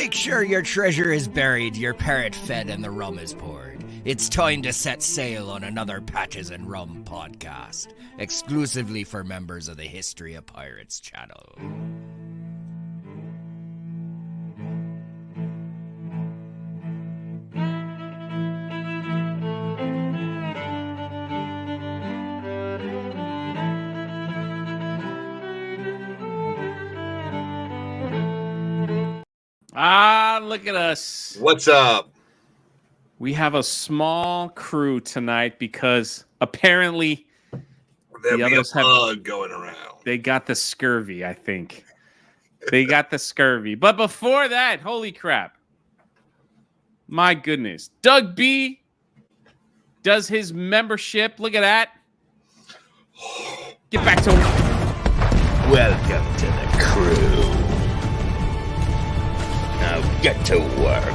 Make sure your treasure is buried, your parrot fed, and the rum is poured. It's time to set sail on another Patches and Rum podcast, exclusively for members of the History of Pirates channel. Look at us. What's up? We have a small crew tonight because apparently the others have bug going around. They got the scurvy, I think. They got the scurvy. But before that, holy crap. My goodness. Doug B does his membership. Look at that. Get back to work. Welcome to the crew. Now get to work.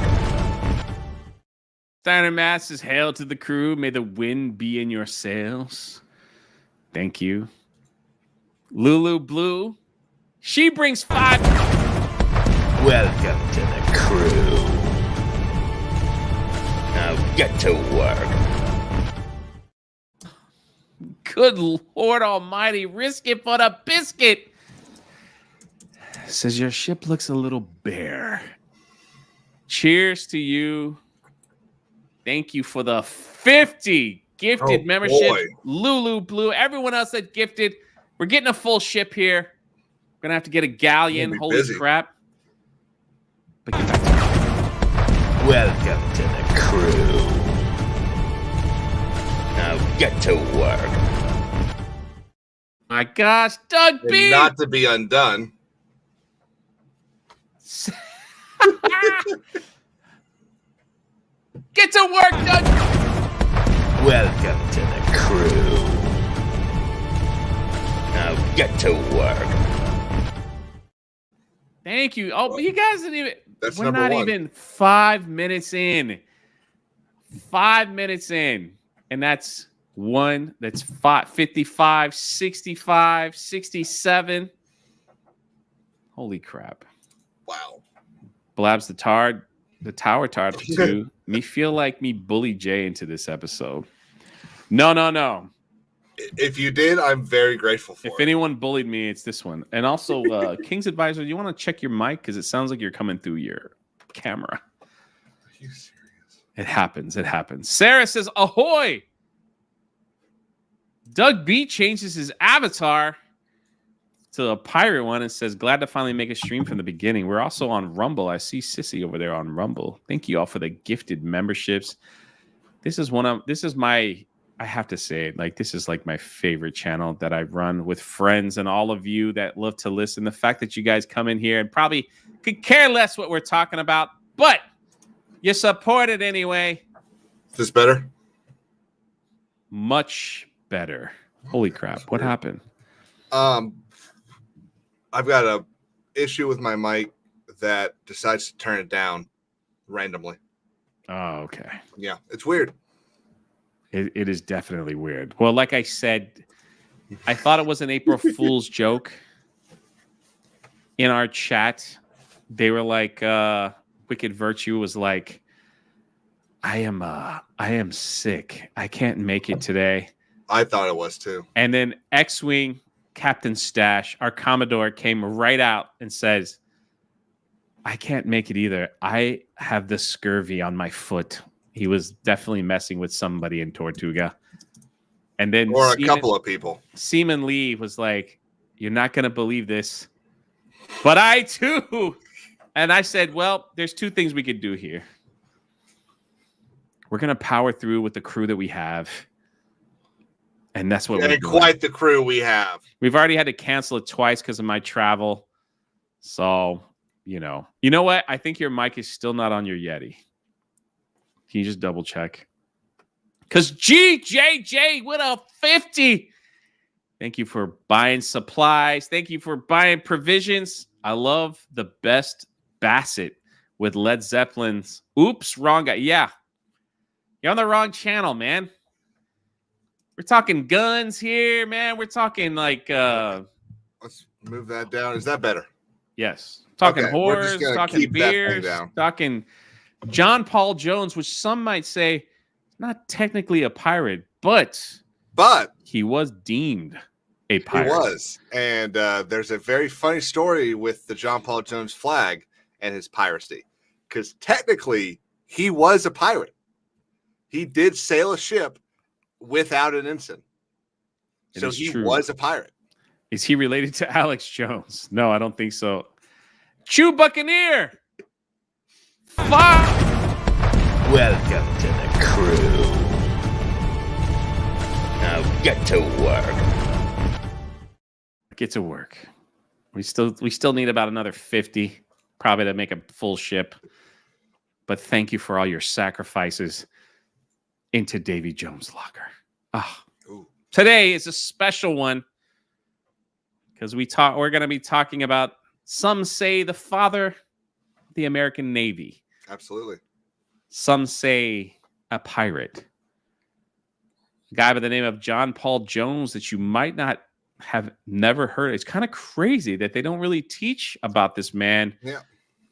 Steiner Mass says, hail to the crew. May the wind be in your sails. Thank you. Lulu Blue. She brings 5. Welcome to the crew. Now get to work. Good Lord Almighty. Risk it for the biscuit. Says your ship looks a little bare. Cheers to you. Thank you for the 50 gifted membership. Boy. Lulu Blue. Everyone else that gifted. We're getting a full ship here. We're going to have to get a galleon. Holy crap. But get back to it. Welcome to the crew. Now get to work. My gosh. Doug And B. not to be undone. Get to work, Doug. Welcome to the crew. Now get to work. Thank you. Oh, you guys didn't even. That's we're number not one. even 5 minutes in. 5 minutes in. And that's one. That's 55, 65, 67. Holy crap. Wow. Blabs the tower tard to me feel like me bully Jay into this episode. No. If you did, I'm very grateful for If it. anyone bullied me, it's this one. And also, King's Advisor, you want to check your mic? Because it sounds like you're coming through your camera. Are you serious? It happens. Sarah says, ahoy! Doug B changes his avatar to a pirate one and says, glad to finally make a stream from the beginning. We're also on Rumble. I see Sissy over there on Rumble. Thank you all for the gifted memberships. This is my, I have to say it, like, this is like my favorite channel that I run with friends and all of you that love to listen. The fact that you guys come in here and probably could care less what we're talking about, but you support it anyway. Is this better? Much better. Holy crap. What happened? I've got a issue with my mic that decides to turn it down randomly. Oh, okay. Yeah, it's weird. It is definitely weird. Well, like I said, I thought it was an April Fool's joke. In our chat, they were like, Wicked Virtue was like, I am sick. I can't make it today. I thought it was too. And then X-Wing Captain Stash, our Commodore, came right out and says, I can't make it either. I have the scurvy on my foot. He was definitely messing with somebody in Tortuga. And then Or a couple of people. Seaman Lee was like, you're not going to believe this. But I too. And I said, well, there's two things we could do here. We're going to power through with the crew that we have. And that's what we're doing. Quite the crew we have. We've already had to cancel it twice because of my travel. So, you know what? I think your mic is still not on your Yeti. Can you just double check? Because GJJ with a 50. Thank you for buying supplies. Thank you for buying provisions. I love the best Bassett with Led Zeppelin's. Oops, wrong guy. Yeah. You're on the wrong channel, man. We're talking guns here, man. We're talking like Let's move that down. Is that better? Yes. Talking Okay, we're just whores, gonna talking keep that thing beers, down. talking John Paul Jones, which some might say not technically a pirate, but But he was deemed a he pirate. was. And there's a very funny story with the John Paul Jones flag and his piracy. Because technically, he was a pirate. He did sail a ship without an ensign. It So is he true. was a pirate. Is he related to Alex Jones? No, I don't think so. Chew Buccaneer! Fuck! Welcome to the crew. Now get to work. Get to work. We still need about another 50, probably, to make a full ship. But thank you for all your sacrifices into Davy Jones' locker. Today is a special one because we're going to be talking about, some say, the father of the American Navy. Absolutely. Some say a pirate. A guy by the name of John Paul Jones that you might not have never heard. It's kind of crazy that they don't really teach about this man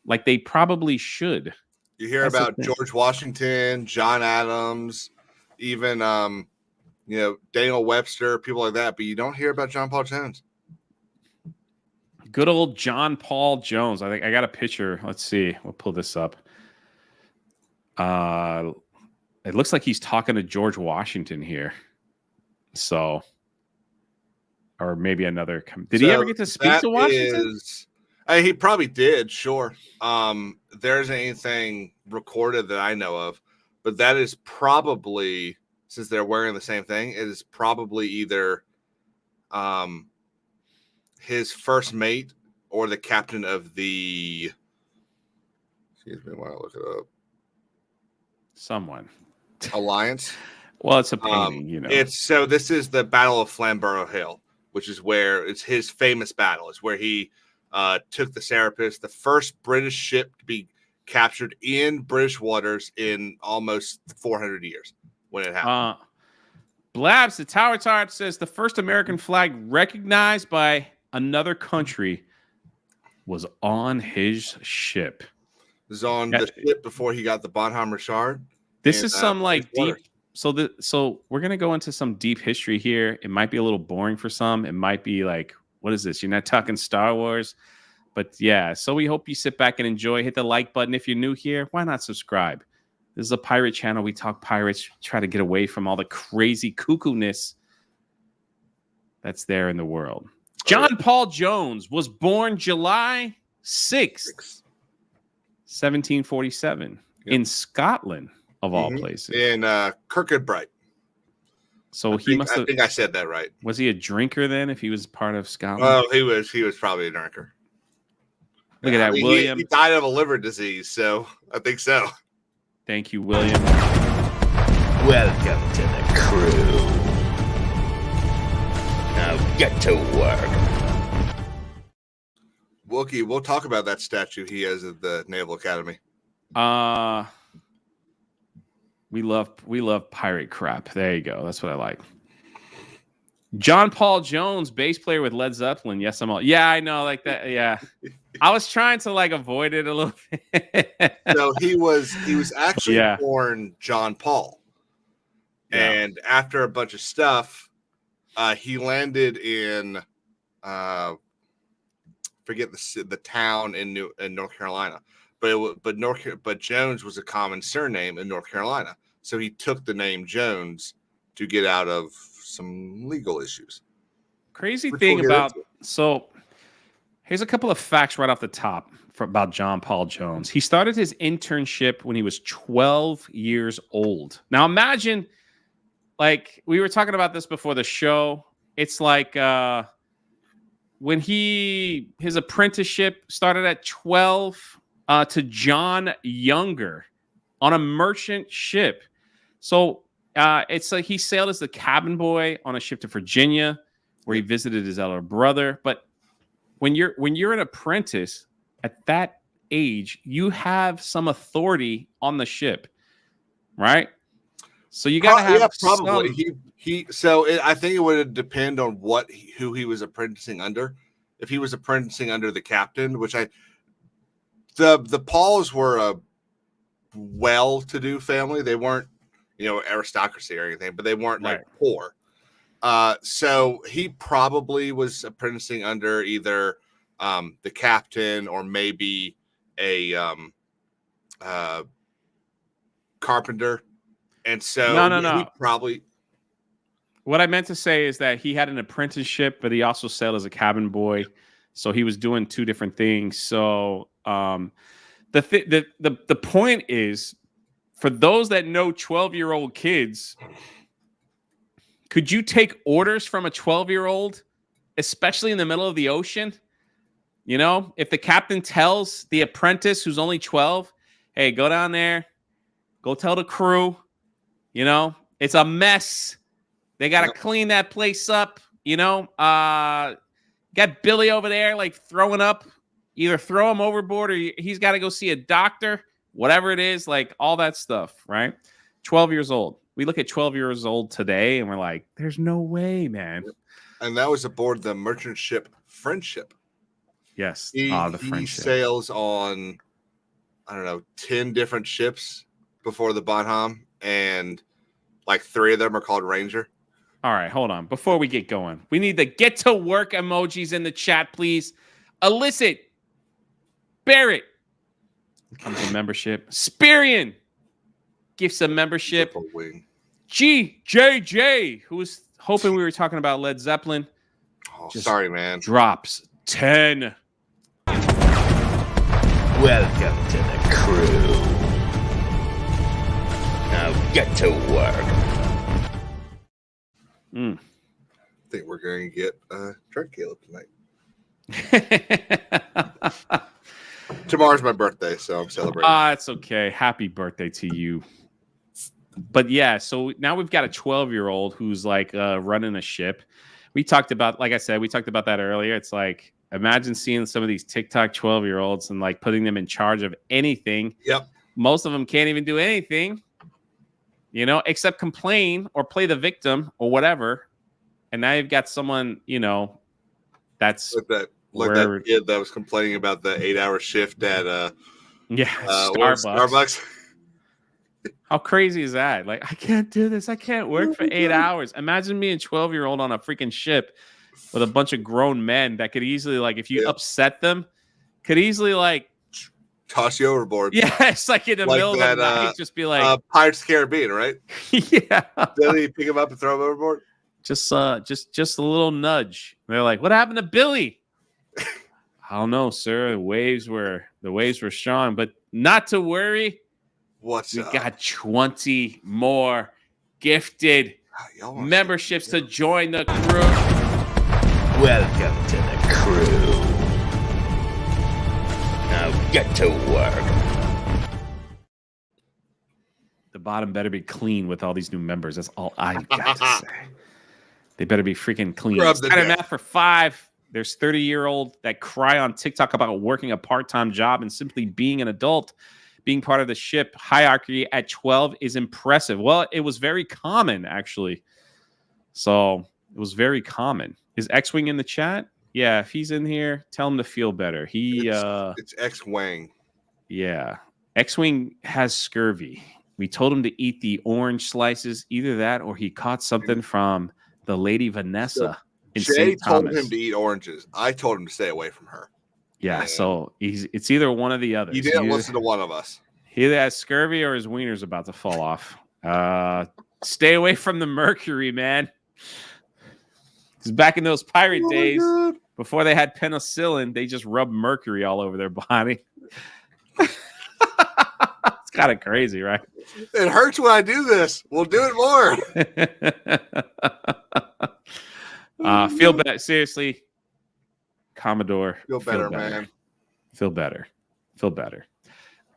like they probably should. You hear about George Washington, John Adams, even Daniel Webster, people like that, but you don't hear about John Paul Jones. Good old John Paul Jones. I think I got a picture. Let's see. We'll pull this up. It looks like he's talking to George Washington here. So, or maybe another. Did he ever get to speak to Washington? He probably did. Sure. There isn't anything recorded that I know of, but that is probably, since they're wearing the same thing, it is probably either his first mate or the captain of the. Excuse me while I look it up. Someone. Alliance. Well, it's a painting, This is the Battle of Flamborough Hill, which is where it's his famous battle. It's where he took the Serapis, the first British ship to be captured in British waters in almost 400 years when it happened. Blabs, the Tower Tart says the first American flag recognized by another country was on his ship. It was on the ship before he got the Bonhomme Richard. This is some deep. So we're gonna go into some deep history here. It might be a little boring for some. It might be like, what is this? You're not talking Star Wars, but yeah. So we hope you sit back and enjoy. Hit the like button if you're new here. Why not subscribe? This is a pirate channel. We talk pirates. Try to get away from all the crazy cuckoo-ness that's there in the world. John Paul Jones was born July 6th, 1747, in Scotland, of all places. In Kirkcudbright. So he must have. I think I said that right. Was he a drinker then? If he was part of Scotland? Oh, he was probably a drinker. Look at that, William. He died of a liver disease, so I think so. Thank you, William. Welcome to the crew. Now get to work. Wookie, we'll talk about that statue he has at the Naval Academy. We love pirate crap. There you go. That's what I like. John Paul Jones, bass player with Led Zeppelin. Yes, I'm all. Yeah, I know, like that. Yeah, I was trying to avoid it a little bit. So he was actually born John Paul, and after a bunch of stuff, he landed in forget the town in North Carolina, but Jones was a common surname in North Carolina, so he took the name Jones to get out of some legal issues. Crazy thing about so here's a couple of facts right off the top about John Paul Jones. He started his internship when he was 12 years old. Now imagine, we were talking about this before the show. It's like when his apprenticeship started at 12 to John Younger on a merchant ship. So it's like he sailed as the cabin boy on a ship to Virginia, where he visited his elder brother. But when you're an apprentice at that age, you have some authority on the ship, right? So you got to have probably. I think it would depend on who he was apprenticing under. if he was apprenticing under the captain, which the Pauls were a well-to-do family. They weren't, aristocracy or anything, but they weren't like poor. So he probably was apprenticing under either the captain or maybe a carpenter. And so no. he probably. What I meant to say is that he had an apprenticeship, but he also sailed as a cabin boy. So he was doing two different things. So the point is, for those that know 12-year-old kids, could you take orders from a 12-year-old, especially in the middle of the ocean? If the captain tells the apprentice who's only 12, hey, go down there, go tell the crew, it's a mess. They got to clean that place up, got Billy over there like throwing up. Either throw him overboard or he's got to go see a doctor, whatever it is, like all that stuff, right? 12 years old. We look at 12 years old today and we're like, there's no way, man. And that was aboard the merchant ship Friendship. Yes. The Friendship. He sails on, 10 different ships before the Bonhomme, and like 3 of them are called Ranger. All right, hold on. Before we get going, we need the get to work emojis in the chat, please. Illicit. Barrett comes a membership. Spirian gifts a membership. GJJ, who was hoping we were talking about Led Zeppelin. Oh, sorry, man. Drops 10. Welcome to the crew. Now get to work. I think we're going to get drunk Caleb tonight. Tomorrow's my birthday, so I'm celebrating. It's okay. Happy birthday to you. But yeah, so now we've got a 12-year-old who's like running a ship. We talked about, like I said, we talked about that earlier. It's like, imagine seeing some of these TikTok 12-year-olds and like putting them in charge of anything. Yep. Most of them can't even do anything, except complain or play the victim or whatever. And now you've got someone, that's like that kid that was complaining about the 8-hour shift at Starbucks. How crazy is that? Like, I can't do this. I can't work for 8 hours. Imagine being 12-year-old on a freaking ship with a bunch of grown men that could easily, like, if you upset them, could easily like toss you overboard. Yeah, it's like in the middle of the night, just be like Pirates of the Caribbean, right? Yeah. Billy pick him up and throw him overboard. Just a little nudge. They're like, "What happened to Billy?" I don't know, sir. The waves were strong, but not to worry. We got 20 more gifted memberships to join the crew. Welcome to the crew. Now get to work. The bottom better be clean with all these new members. That's all I got to say. They better be freaking clean. Math for 5. There's 30-year-old that cry on TikTok about working a part-time job and simply being an adult. Being part of the ship hierarchy at 12 is impressive. Well, it was very common, actually. So it was very common. Is X-Wing in the chat? Yeah, if he's in here, tell him to feel better. It's X-Wing. Yeah. X-Wing has scurvy. We told him to eat the orange slices, either that or he caught something from the lady Vanessa in Jay St. told Thomas. him to eat oranges. I told him to stay away from her. Yeah, so it's either one or the other. He didn't listen to one of us. He either has scurvy or his wiener's about to fall off. Stay away from the mercury, man. Because back in those pirate days, before they had penicillin, they just rubbed mercury all over their body. It's kind of crazy, right? It hurts when I do this. We'll do it more. Feel better. Seriously, Commodore. Feel better, man. Feel better.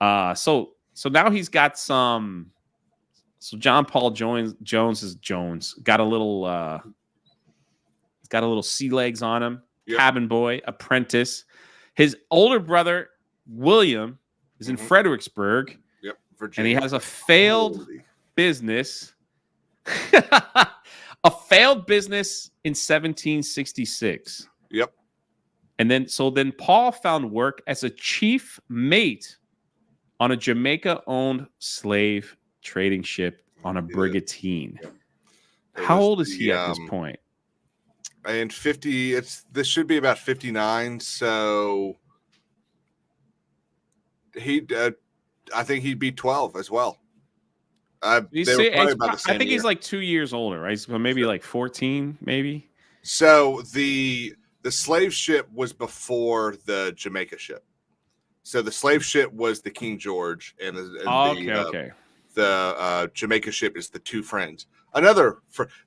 So now he's got some. So John Paul Jones got a little. He's got a little sea legs on him. Yep. Cabin boy, apprentice. His older brother William is in Fredericksburg. Yep, Virginia. And he has a failed business. A failed business in 1766. Yep. And then Paul found work as a chief mate on a Jamaica-owned slave trading ship on a brigantine. How old is he at this point? And 50. This should be about 59. So I think he'd be 12 as well. I think he's like 2 years older, right? So maybe like 14, maybe. So the slave ship was before the Jamaica ship. So the slave ship was the King George, and the Jamaica ship is the Two Friends.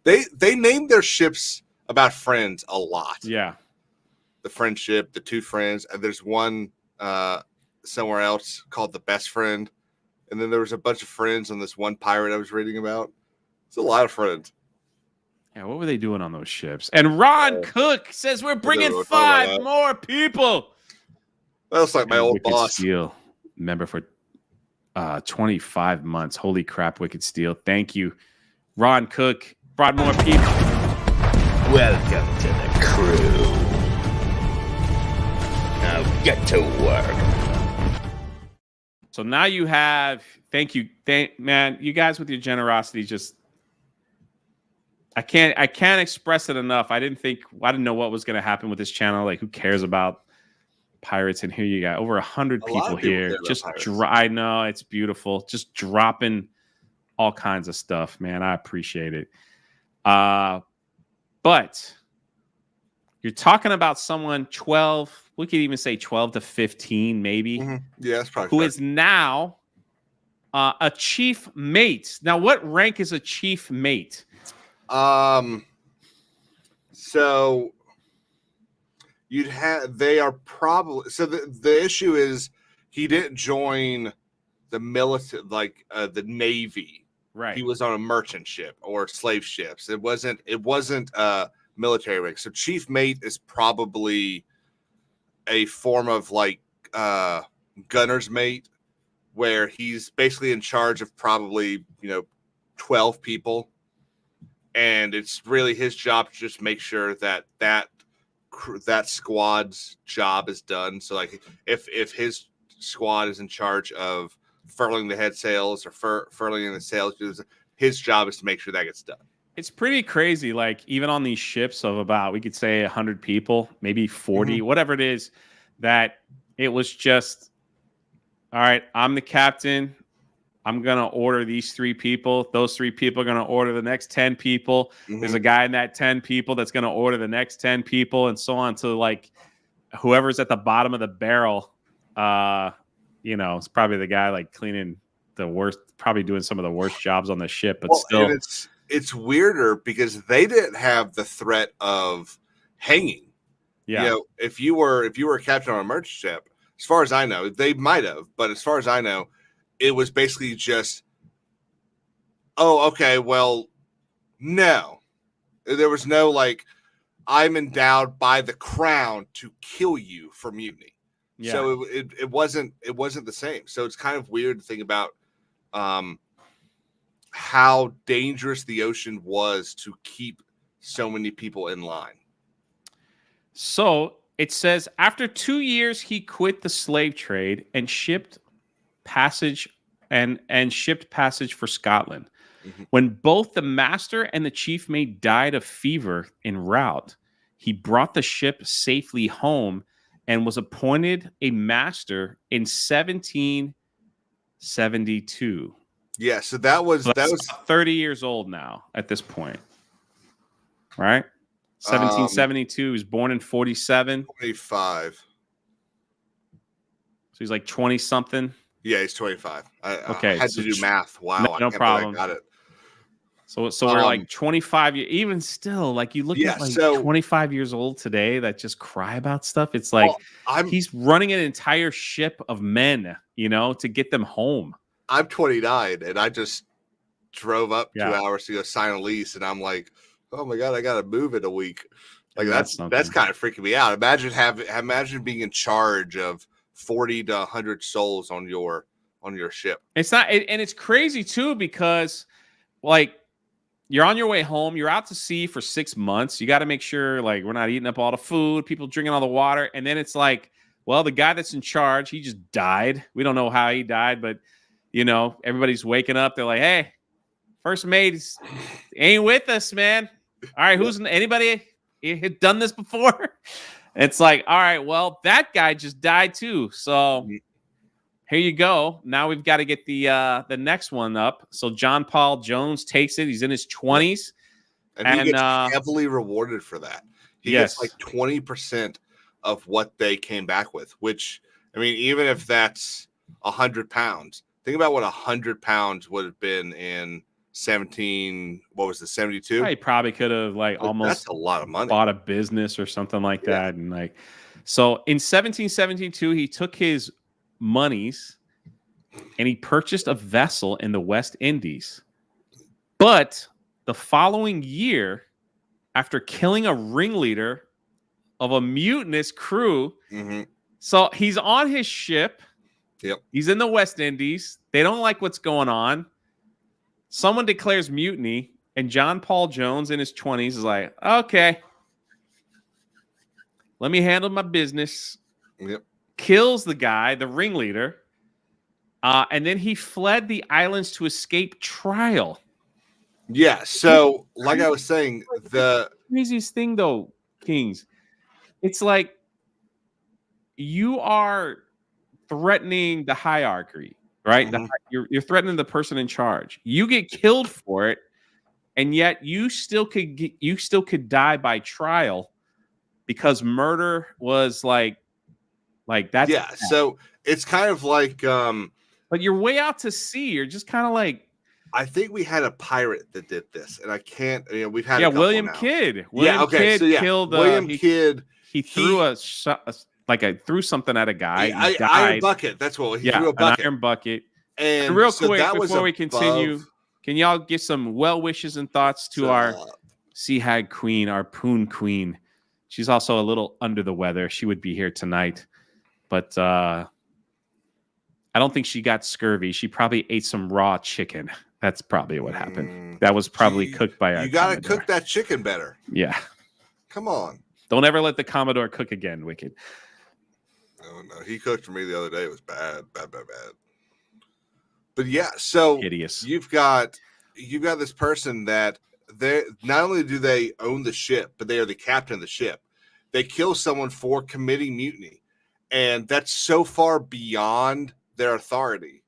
They named their ships about friends a lot. Yeah, the Friendship, the Two Friends, and there's one somewhere else called the Best Friend, and then there was a bunch of friends on this one pirate I was reading about. It's a lot of friends. Yeah, what were they doing on those ships? And Ron Cook says we're bringing 5 more people. That looks like my old Wicked boss. Steel member for 25 months. Holy crap, Wicked Steel. Thank you. Ron Cook brought more people. Welcome to the crew. Now get to work. So now you have, thank you, man, you guys with your generosity just, I can't express it enough. I didn't know what was going to happen with this channel. Like, who cares about pirates? And here you got over 100 people here. Just I know, it's beautiful. Just dropping all kinds of stuff, man. I appreciate it. But you're talking about someone 12, we could even say 12 to 15, maybe. Mm-hmm. Yeah, that's probably who is now a chief mate. Now, what rank is a chief mate? So they are probably, so the issue is he didn't join the military, like the Navy. Right. He was on a merchant ship or slave ships. It wasn't military rank. So chief mate is probably a form of like gunner's mate, where he's basically in charge of probably 12 people. And it's really his job to just make sure that squad's job is done. So, like, if his squad is in charge of furling the head sails or furling the sails, his job is to make sure that gets done. It's pretty crazy. Like, even on these ships of about, we could say 100 people, maybe 40, whatever it is, that it was just, all right, I'm the captain. I'm going to order these 3 people. Those 3 people are going to order the next 10 people. There's a guy in that 10 people that's going to order the next 10 people, and so on, to like whoever's at the bottom of the barrel. It's probably the guy like cleaning the worst, probably doing some of the worst jobs on the ship, but still. And it's weirder because they didn't have the threat of hanging. Yeah. If you were a captain on a merchant ship, as far as I know, they might have, but as far as I know, it was basically just, oh, okay, well, no. There was no, like, I'm endowed by the crown to kill you for mutiny. Yeah. So it wasn't the same. So it's kind of weird to think about how dangerous the ocean was to keep so many people in line. So it says, after 2 years, he quit the slave trade and shipped passage for Scotland. When both the master and the chief mate died of fever en route, he brought the ship safely home and was appointed a master in 1772. Yeah, so that was 30 years old now at this point, right? 1772. He was born in 47. 25. So he's like 20 something. Yeah, he's 25. Okay, I had to do math. Wow, no problem. I got it. So we're like 25 years. Even still, like, you look at like 25 years old today that just cry about stuff. It's like he's running an entire ship of men, to get them home. I'm 29, and I just drove up 2 hours to go sign a lease, and I'm like, oh my god, I got to move in a week. Like that's kind of freaking me out. Imagine being in charge of 40 to 100 souls on your ship. It's not, and it's crazy too, because like, you're on your way home. You're out to sea for 6 months. You got to make sure like we're not eating up all the food, people drinking all the water. And then it's like, well, the guy that's in charge, he just died. We don't know how he died, but everybody's waking up. They're like, hey, first mate ain't with us, man. All right, who's anybody had done this before? It's like, all right, well, that guy just died too. So here you go. Now we've got to get the next one up. So John Paul Jones takes it. He's in his 20s. And he gets heavily rewarded for that. He gets like 20% of what they came back with, which, I mean, even if that's 100 pounds, think about what 100 pounds would have been in 72? He probably could have almost that's a lot of money. Bought a business or something like that. And so in 1772, he took his monies and he purchased a vessel in the West Indies. But the following year, after killing a ringleader of a mutinous crew, so he's on his ship. Yep. He's in the West Indies. They don't like what's going on. Someone declares mutiny, and John Paul Jones in his 20s is like, okay, let me handle my business. Yep. Kills the guy, the ringleader, and then he fled the islands to escape trial. Yeah, so like I was saying, the craziest thing though, Kings, it's like you are threatening the hierarchy, right? You're threatening the person in charge. You get killed for it, and yet you still could die by trial because murder was like that. Yeah, so it's kind of like but you're way out to sea. You're just kind of like, I think we had a pirate that did this, and I can't. We've had William Kidd. Kidd killed William Kidd. He threw threw something at a guy. He died. Iron bucket. That's what he threw a bucket. An iron bucket. And real so quick that before we continue, can y'all give some well wishes and thoughts to our sea hag queen, our poon queen? She's also a little under the weather. She would be here tonight, but I don't think she got scurvy. She probably ate some raw chicken. That's probably what happened. That was probably cooked by our You got to Commodore. cook that chicken better. Yeah. Come on. Don't ever let the Commodore cook again, Wicked. No. He cooked for me the other day. It was bad. But yeah, so hideous. You've got this person that they not only do they own the ship, but they are the captain of the ship. They kill someone for committing mutiny. And that's so far beyond their authority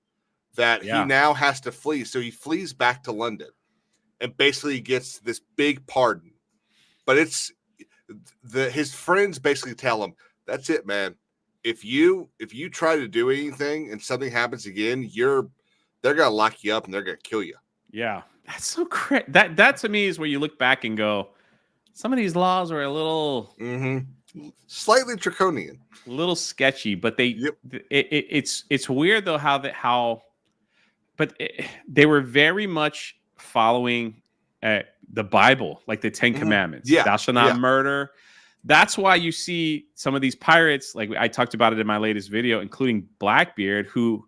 that he now has to flee. So he flees back to London and basically gets this big pardon. But it's his friends basically tell him, that's it, man. If you try to do anything and something happens again, they're gonna lock you up and they're gonna kill you. Yeah. That's so crazy. That to me is where you look back and go, some of these laws are a little slightly draconian, a little sketchy, but it's weird though they were very much following the Bible, like the 10 Commandments. Yeah. Thou shalt not murder. That's why you see some of these pirates, like I talked about it in my latest video, including Blackbeard, who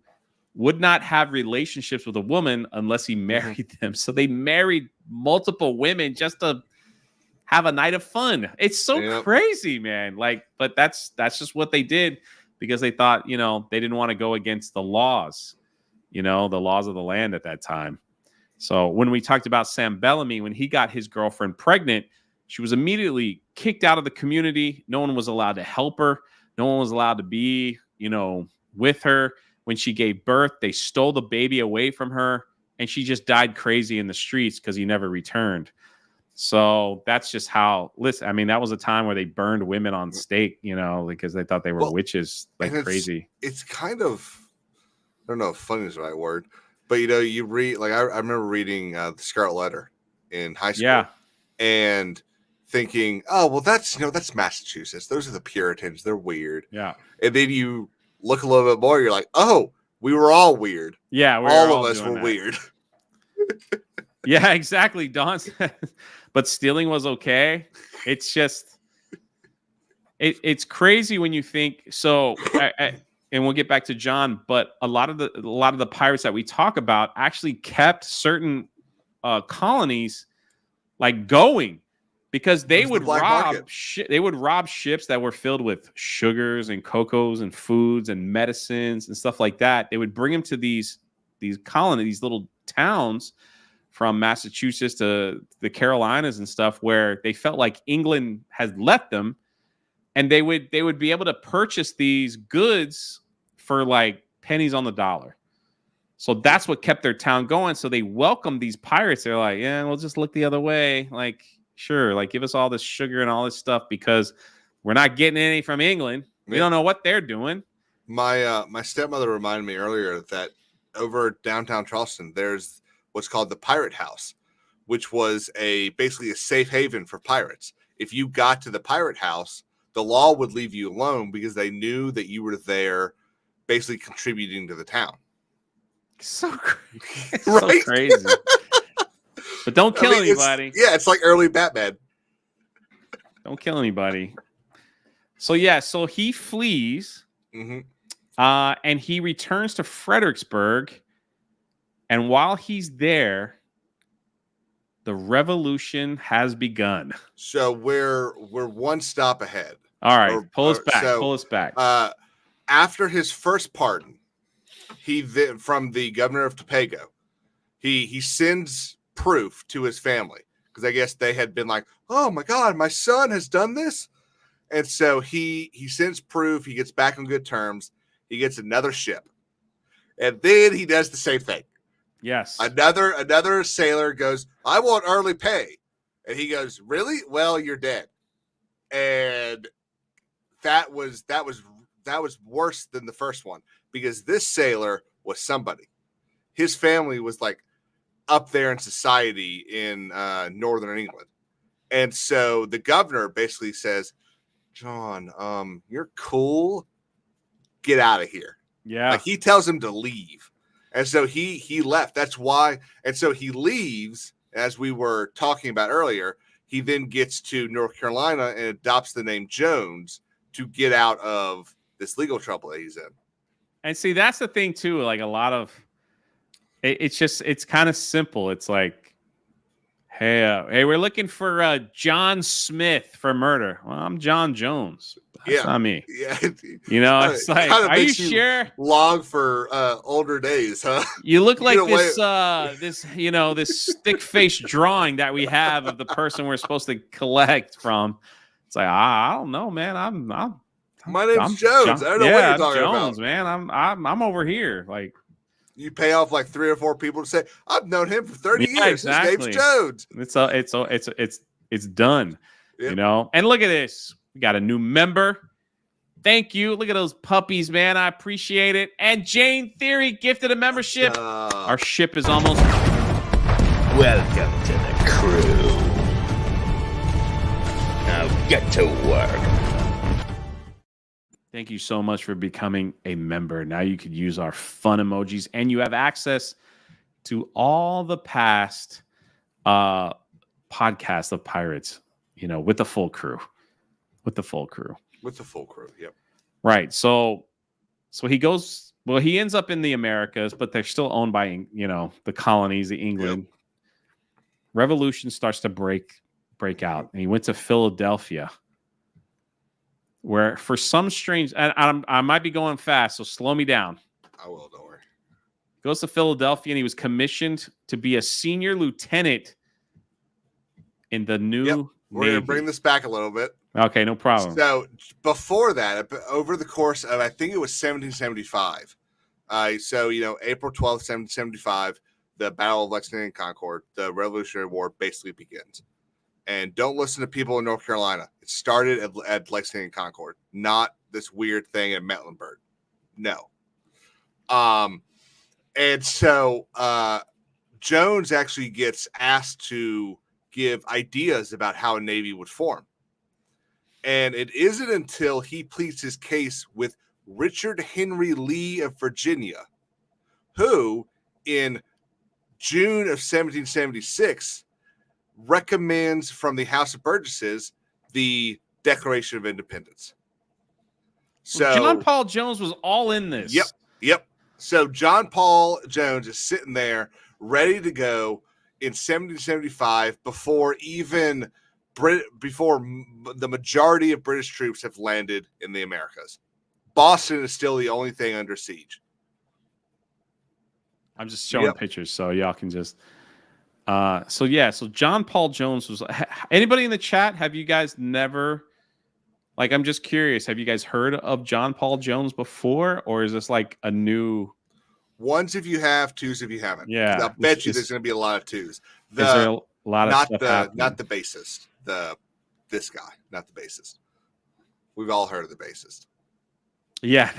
would not have relationships with a woman unless he married them. So they married multiple women just to have a night of fun. It's so crazy, man. But that's just what they did because they thought, they didn't want to go against the laws, the laws of the land at that time. So when we talked about Sam Bellamy, when he got his girlfriend pregnant, she was immediately kicked out of the community. No one was allowed to help her. No one was allowed to be, with her. When she gave birth, they stole the baby away from her, and she just died crazy in the streets because he never returned. So that's just how. Listen, I mean, that was a time where they burned women on stake, because they thought they were witches, crazy. It's kind of, I don't know if funny is the right word, but you read I remember reading the Scarlet Letter in high school, and thinking, oh well, that's Massachusetts. Those are the Puritans. They're weird. Yeah, and then you look a little bit more, you're like, oh, we were all weird. Yeah, all of us were weird. Yeah, exactly. Don said, but stealing was okay. It's just, it's crazy when you think. So, and we'll get back to John, but a lot of the pirates that we talk about actually kept certain colonies like going, because they the would black market. they would rob ships that were filled with sugars and cocos and foods and medicines and stuff like that. They would bring them to these colonies, these little towns from Massachusetts to the Carolinas and stuff, where they felt like England had left them, and they would be able to purchase these goods for like pennies on the dollar. So that's what kept their town going. So they welcomed these pirates. They're like, yeah, we'll just look the other way. Like, sure, like give us all this sugar and all this stuff because we're not getting any from England. We don't know what they're doing. My stepmother reminded me earlier that over downtown Charleston, there's what's called the Pirate House, which was basically a safe haven for pirates. If you got to the Pirate House, the law would leave you alone because they knew that you were there basically contributing to the town. So crazy. Right? So crazy. But don't kill anybody. It's like early Batman. Don't kill anybody. So yeah, so he flees, and he returns to Fredericksburg. And while he's there, the revolution has begun. So we're one stop ahead. All right, pull us back. After his first pardon, from the governor of Tobago, he sends proof to his family because I guess they had been like, "Oh my God, my son has done this," and so he sends proof. He gets back on good terms. He gets another ship, and then he does the same thing. Yes. Another sailor goes, "I want early pay," and he goes, "Really? Well, you're dead." And that was worse than the first one because this sailor was somebody. His family was like up there in society in northern England, and so the governor basically says, "John, you're cool. Get out of here." Yeah. Like he tells him to leave. And so he left. That's why. And so he leaves, as we were talking about earlier. He then gets to North Carolina and adopts the name Jones to get out of this legal trouble that he's in. And see, that's the thing too. Like a lot of it's kind of simple. It's like, hey, we're looking for John Smith for murder. Well, I'm John Jones. That's not me. Yeah. It's like, are you sure? Long for older days, huh? You look like this stick-faced drawing that we have of the person we're supposed to collect from. It's like, I don't know, man. My name's Jones. I don't know what you're talking Jones, about. man. I'm over here. Like, you pay off like 3 or 4 people to say, I've known him for 30 years. Exactly. His name's Jones. It's done. Yep. And look at this. We got a new member. Thank you. Look at those puppies, man. I appreciate it. And Jane Theory gifted a membership. Our ship is almost. Welcome to the crew. Now get to work. Thank you so much for becoming a member. Now you could use our fun emojis, and you have access to all the past podcasts of Pirates, with the full crew. Yep. Right. So he goes, he ends up in the Americas, but they're still owned by, the colonies, the England. Yep. Revolution starts to break out, and he went to Philadelphia, where for some strange, and I might be going fast, so slow me down. I will, don't worry. Goes to Philadelphia, and he was commissioned to be a senior lieutenant in the new Navy. We're going to bring this back a little bit. Okay, no problem. So before that, over the course of, I think it was 1775. April 12th, 1775, the Battle of Lexington and Concord, the Revolutionary War basically begins. And don't listen to people in North Carolina. It started at Lexington and Concord, not this weird thing at Mecklenburg. No. And so Jones actually gets asked to give ideas about how a Navy would form. And it isn't until he pleads his case with Richard Henry Lee of Virginia, who in June of 1776 recommends from the House of Burgesses the Declaration of Independence. So John Paul Jones was all in this. Yep. So John Paul Jones is sitting there ready to go. in 1775 before even the majority of British troops have landed in the Americas. Boston is still the only thing under siege. I'm just showing pictures so y'all can just. So John Paul Jones was. Anybody in the chat? Have you guys never? Like, I'm just curious. Have you guys heard of John Paul Jones before, or is this like a new? Ones if you have, twos if you haven't. Yeah, I bet you there's going to be a lot of twos. Is there a lot of stuff happening? Not the bassist. This guy, not the bassist. We've all heard of the bassist. Yeah,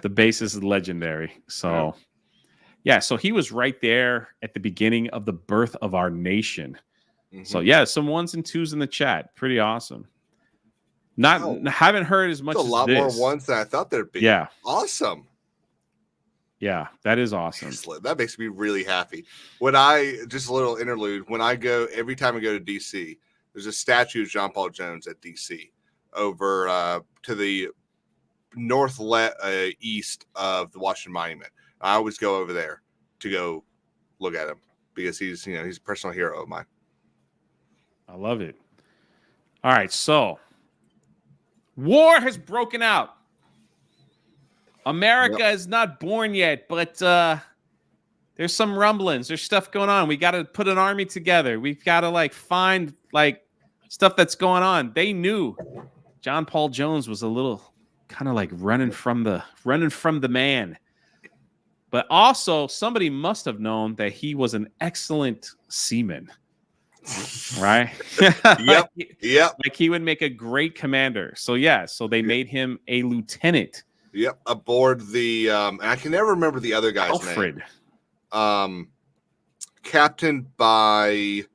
the bassist is legendary. So, yeah, so he was right there at the beginning of the birth of our nation. Mm-hmm. So, yeah, some ones and twos in the chat. Pretty awesome. Haven't heard as much. A lot more ones than I thought there'd be. Yeah, awesome. Yeah, that is awesome. That makes me really happy. Just a little interlude. Every time I go to DC, there's a statue of John Paul Jones at DC over to the east of the Washington Monument. I always go over there to go look at him because he's a personal hero of mine. I love it. All right, so war has broken out. America is not born yet, but there's some rumblings. There's stuff going on. We got to put an army together. We've got to find stuff that's going on. They knew John Paul Jones was a little kind of running from the man. But also somebody must have known that he was an excellent seaman. Right? Yep. Like he would make a great commander. So they made him a lieutenant. Yep, aboard the and I can never remember the other guy's Alfred. Name. Captained by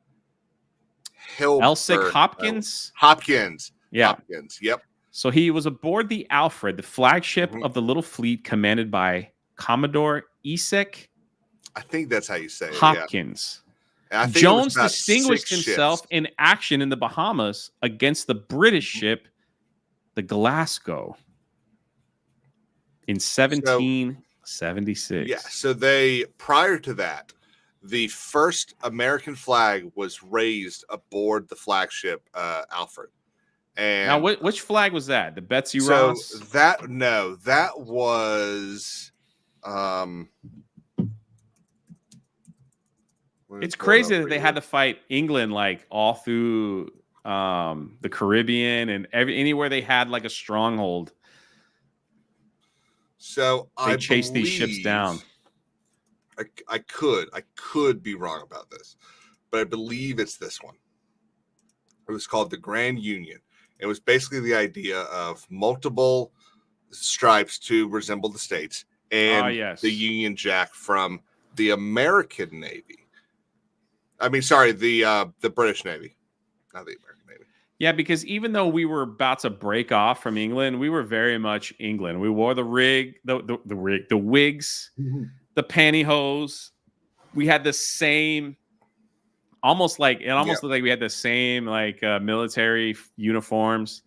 Elsick Hopkins. Hopkins. Yeah. Hopkins. Yep. So he was aboard the Alfred, the flagship of the little fleet commanded by Commodore Esek. I think that's how you say it. Hopkins. Yeah. I think Jones distinguished himself in action in the Bahamas against the British ship, the Glasgow. In 1776. Yeah, so prior to that, the first American flag was raised aboard the flagship Alfred. And now, which flag was that? The Betsy Ross? That was. It's crazy that they had to fight England all through the Caribbean and anywhere they had a stronghold. So they chased these ships down. I could be wrong about this, but I believe it's this one. It was called the Grand Union. It was basically the idea of multiple stripes to resemble the states and the Union Jack from the American Navy. I mean, sorry, the British Navy, not the American Navy. Yeah, because even though we were about to break off from England, we were very much England. We wore the wigs, the pantyhose. We had the same, almost looked like we had the same military uniforms.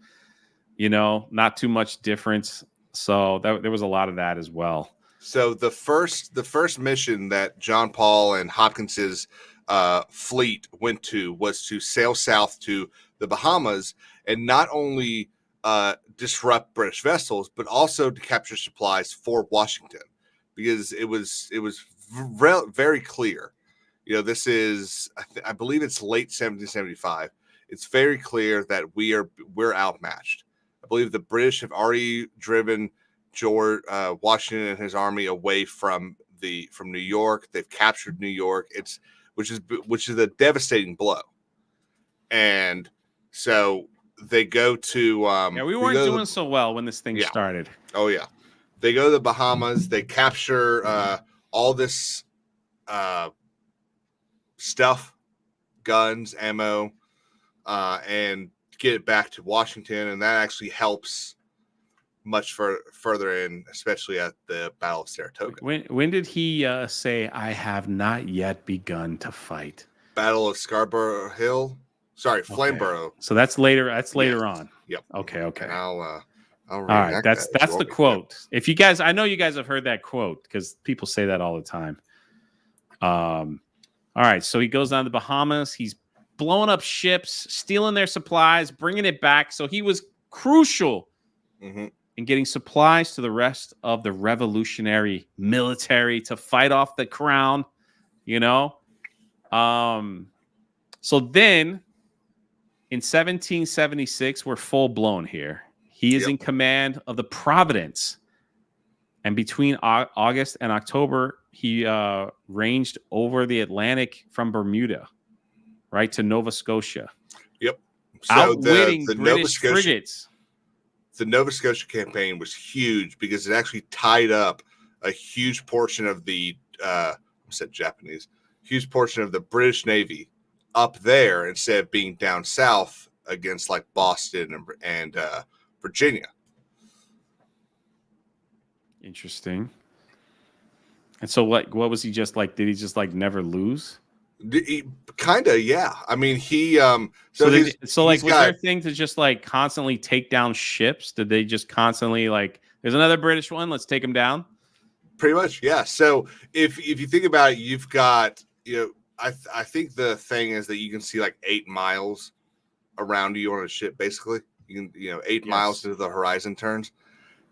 Not too much difference. So there was a lot of that as well. So the first mission that John Paul and Hopkins's fleet went to was to sail south to the Bahamas and not only disrupt British vessels, but also to capture supplies for Washington, because it was very clear. This is I believe it's late 1775. It's very clear that we're outmatched. I believe the British have already driven Washington and his army away from New York. They've captured New York. Which is a devastating blow. And so they go to we weren't doing so well when this thing started. Oh yeah. They go to the Bahamas, they capture all this stuff, guns, ammo, and get it back to Washington, and that actually helps much further in, especially at the Battle of Saratoga. When did he say, "I have not yet begun to fight"? Battle of Scarborough Hill. Sorry, Flamborough. Okay. So that's later. That's later on. Yep. Okay. And I'll all right. That's the quote. If you guys, I know you guys have heard that quote because people say that all the time. All right, so he goes down to the Bahamas. He's blowing up ships, stealing their supplies, bringing it back. So he was crucial in getting supplies to the rest of the revolutionary military to fight off the crown, you know. So then in 1776, we're full blown here. He is in command of the Providence. And between August and October, he ranged over the Atlantic from Bermuda, right, to Nova Scotia. Yep. So outwitting the British frigates. The Nova Scotia campaign was huge because it actually tied up a huge portion of the huge portion of the British Navy up there instead of being down south against like Boston and Virginia. Interesting. And so what was he just like? Did he just like never lose? Kind of, yeah. I mean, he was their thing to just like constantly take down ships? Did they just constantly like, there's another British one, let's take him down? Pretty much, yeah. So if you think about it, you've got, I think the thing is that you can see like 8 miles around you on a ship, basically. You can, 8 miles to the horizon turns.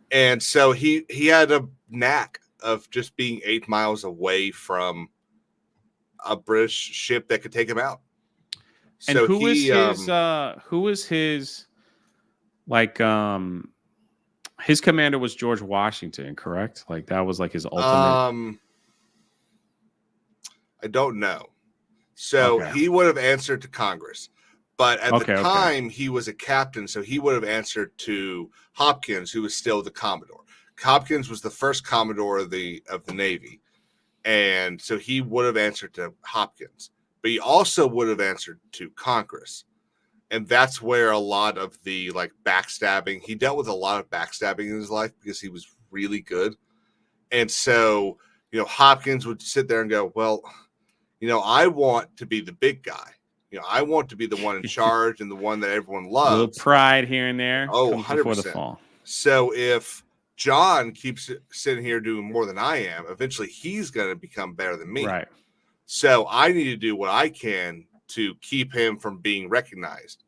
And so he had a knack of just being 8 miles away from a British ship that could take him out. And so who was his his commander was George Washington, correct? Like that was like his ultimate. I don't know. So he would have answered to Congress, but at the time he was a captain, so he would have answered to Hopkins, who was still the Commodore. Hopkins was the first Commodore of the Navy, and so he would have answered to Hopkins, but he also would have answered to Congress, and that's where a lot of the like backstabbing. He dealt with a lot of backstabbing in his life because he was really good, and so Hopkins would sit there and go, well, I want to be the big guy. I want to be the one in charge and the one that everyone loves. A little pride here and there. Oh, 100%. Before the fall. So if John keeps sitting here doing more than I am, eventually he's going to become better than me. Right. So I need to do what I can to keep him from being recognized.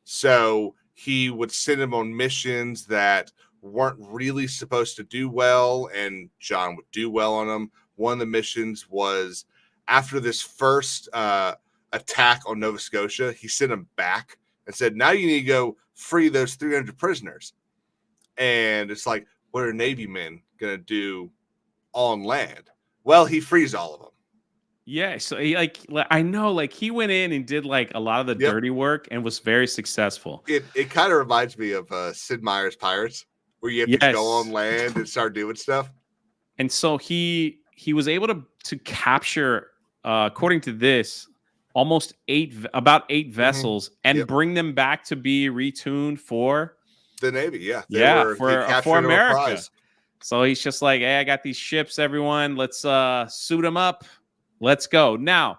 So he would send him on missions that weren't really supposed to do well, and John would do well on them. One of the missions was after this first attack on Nova Scotia, he sent him back and said, now you need to go free those 300 prisoners. And it's like, what are Navy men going to do on land? Well, he frees all of them. Yeah. So he I know he went in and did like a lot of the dirty work and was very successful. It kind of reminds me of Sid Meier's Pirates, where you have to go on land and start doing stuff. And so he was able to capture, according to this, about eight vessels and bring them back to be retuned for the Navy. For America. So he's just like, hey, I got these ships, everyone. Let's suit them up. Let's go. Now,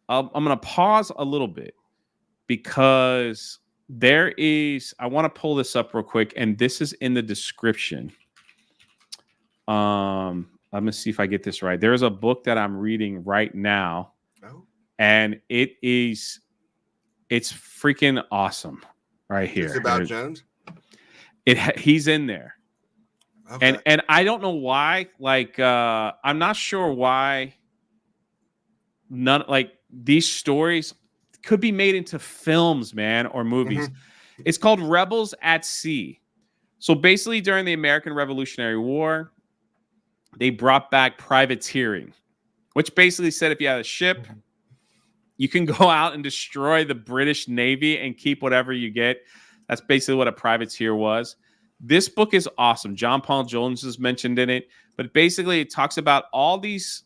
I'm going to pause a little bit because I want to pull this up real quick, and this is in the description. I'm going to see if I get this right. There's a book that I'm reading right now. And it's freaking awesome right here. It's about Jones? He's in there. Okay. And I don't know why. I'm not sure why these stories could be made into films, man, or movies. It's called Rebels at Sea. So basically during the American Revolutionary War, they brought back privateering, which basically said if you had a ship, you can go out and destroy the British Navy and keep whatever you get. That's basically what a privateer was. This book is awesome. John Paul Jones is mentioned in it, but basically it talks about all these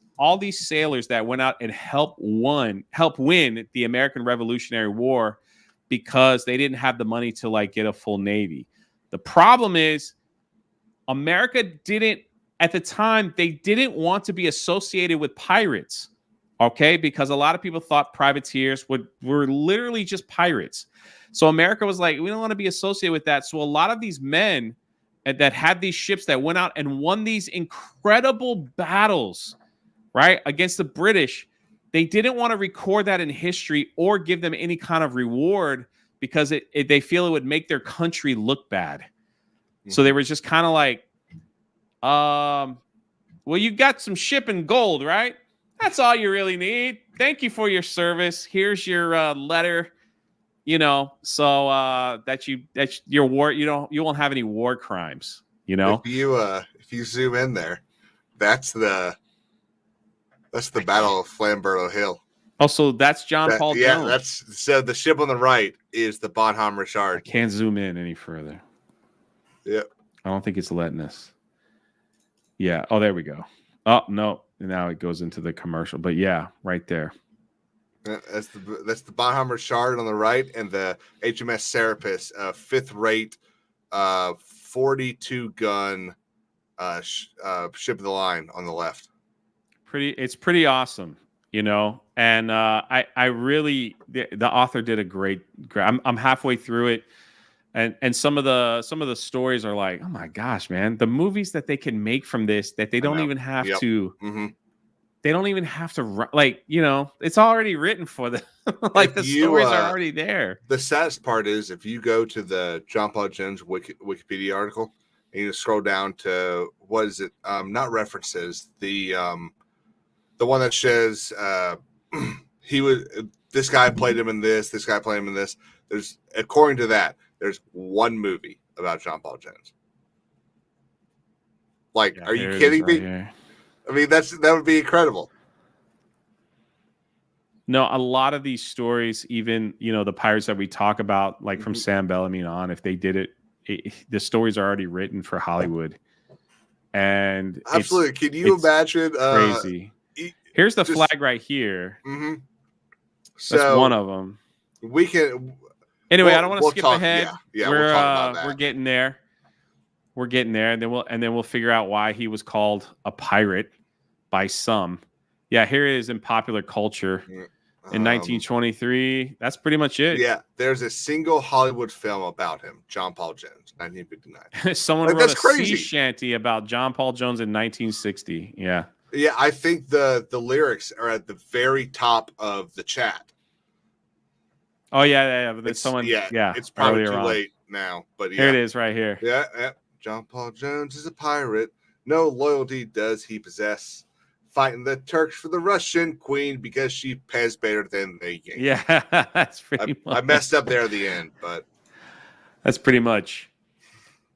sailors that went out and helped win the American Revolutionary War because they didn't have the money to get a full Navy. The problem is America at the time, they didn't want to be associated with pirates. Okay, because a lot of people thought privateers were literally just pirates. So America was like, we don't want to be associated with that. So a lot of these men that had these ships that went out and won these incredible battles, right, against the British, they didn't want to record that in history or give them any kind of reward because they feel it would make their country look bad. So they were just kind of like, well, you got some ship and gold, right? That's all you really need. Thank you for your service. Here's your letter. So that's your war. You won't have any war crimes. If you zoom in there, that's the Battle of Flamborough Hill. Also, that's John Paul Jones. So the ship on the right is the Bonhomme I Richard. can't zoom in any further. Yep. I don't think it's letting us. Yeah. Oh, there we go. Oh, no. Now it goes into the commercial. But yeah, right there. That's the Bonhomme Richard on the right, and the HMS Serapis, 5th rate, 42 gun ship of the line on the left. It's pretty awesome, And I really the author did a great. I'm halfway through it. And some of the stories are like, oh my gosh, man, the movies that they can make from this that they don't even have to. Mm-hmm. They don't even have to it's already written for them. Like the stories are already there. The saddest part is if you go to the John Paul Jones Wikipedia article and you scroll down to what is it? Not references. The one that says this guy played him in this. This guy played him in this. According to that, there's one movie about John Paul Jones. Like, are you kidding me? Here. I mean, that would be incredible. No, a lot of these stories, even, the pirates that we talk about, like from Sam Bellamy on, if they did it, the stories are already written for Hollywood. And absolutely. Can you imagine? Crazy. Here's the flag right here. Mm-hmm. That's one of them. We can. Anyway, I don't want to skip ahead. Yeah, we'll talk about that. We're getting there. And then we'll figure out why he was called a pirate by some. Yeah, here it is in popular culture in 1923. That's pretty much it. Yeah, there's a single Hollywood film about him, John Paul Jones, 1959. Someone wrote a sea shanty about John Paul Jones in 1960. Yeah. Yeah, I think the lyrics are at the very top of the chat. Oh yeah. But someone, it's probably too late now, but here it is, right here. Yeah. John Paul Jones is a pirate. No loyalty does he possess. Fighting the Turks for the Russian queen because she pays better than they gain. Yeah, that's pretty much. I messed up there at the end, but that's pretty much.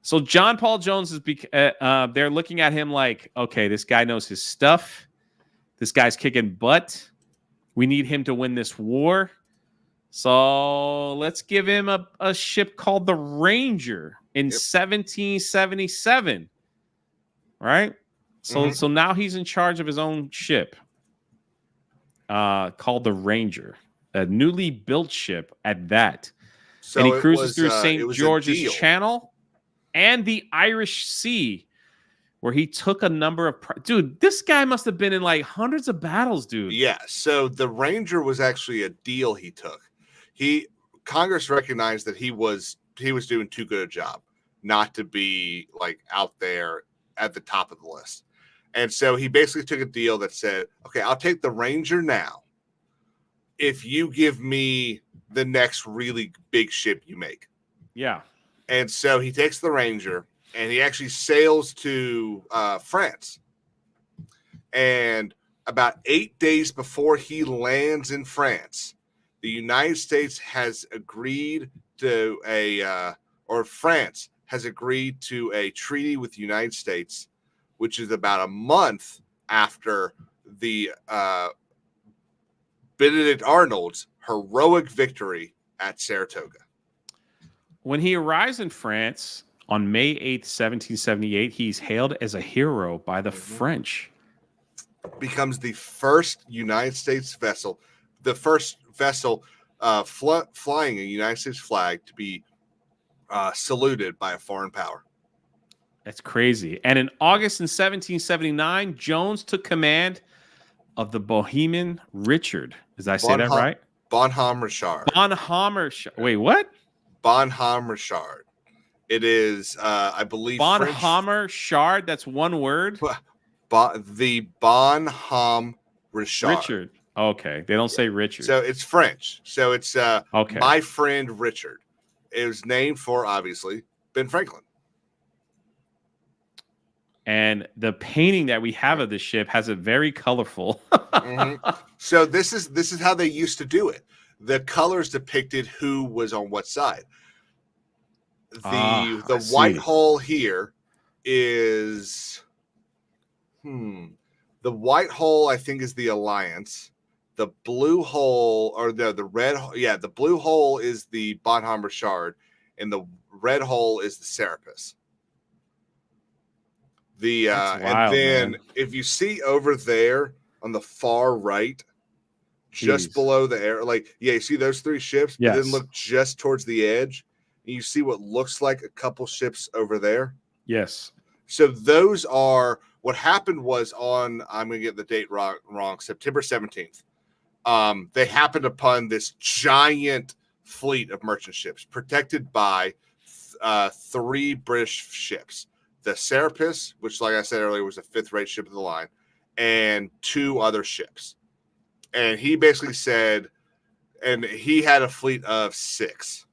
So John Paul Jones is. They're looking at him like, okay, this guy knows his stuff. This guy's kicking butt. We need him to win this war. So let's give him a ship called the Ranger in 1777. Right? So now he's in charge of his own ship called the Ranger, a newly built ship at that. So and he cruises through St. George's Channel and the Irish Sea, where he took a number of... Dude, this guy must have been in like hundreds of battles, dude. Yeah, so the Ranger was actually a deal he took. Congress recognized that he was doing too good a job not to be like out there at the top of the list. And so he basically took a deal that said, okay, I'll take the Ranger now if you give me the next really big ship you make. Yeah. And so he takes the Ranger and he actually sails to France. And about 8 days before he lands in France, the United States has agreed to France has agreed to a treaty with the United States, which is about a month after the Benedict Arnold's heroic victory at Saratoga. When he arrives in France on May 8th, 1778, he's hailed as a hero by the French. Becomes the first United States vessel, the first vessel flying a United States flag to be saluted by a foreign power. That's crazy. And in August in 1779, Jones took command of the Bohemian Richard. Did I say that right? Bonhomme Richard. Wait, what? Bonhomme Richard. It is, I believe, Bonhomme Richard. That's one word. The Bonhomme Richard. Okay, they don't say Richard. So it's French. So it's Okay. My Friend Richard. It was named for, obviously, Ben Franklin. And the painting that we have of the ship has a very colorful. So this is how they used to do it. The colors depicted who was on what side. The white hull here is the white hull, I think, is the Alliance. The blue hull, or the red, the blue hull is the Bonhomme Richard, and the red hull is the Serapis. That's wild, and then man. if you see over there on the far right, just below the air, you see those three ships, yes. But then look just towards the edge, and you see what looks like a couple ships over there. Yes. So those are what happened was on, I'm going to get the date wrong, September 17th. They happened upon this giant fleet of merchant ships protected by three British ships. The Serapis, which, like I said earlier, was a fifth-rate ship of the line, and two other ships. And he basically said, and he had a fleet of 6,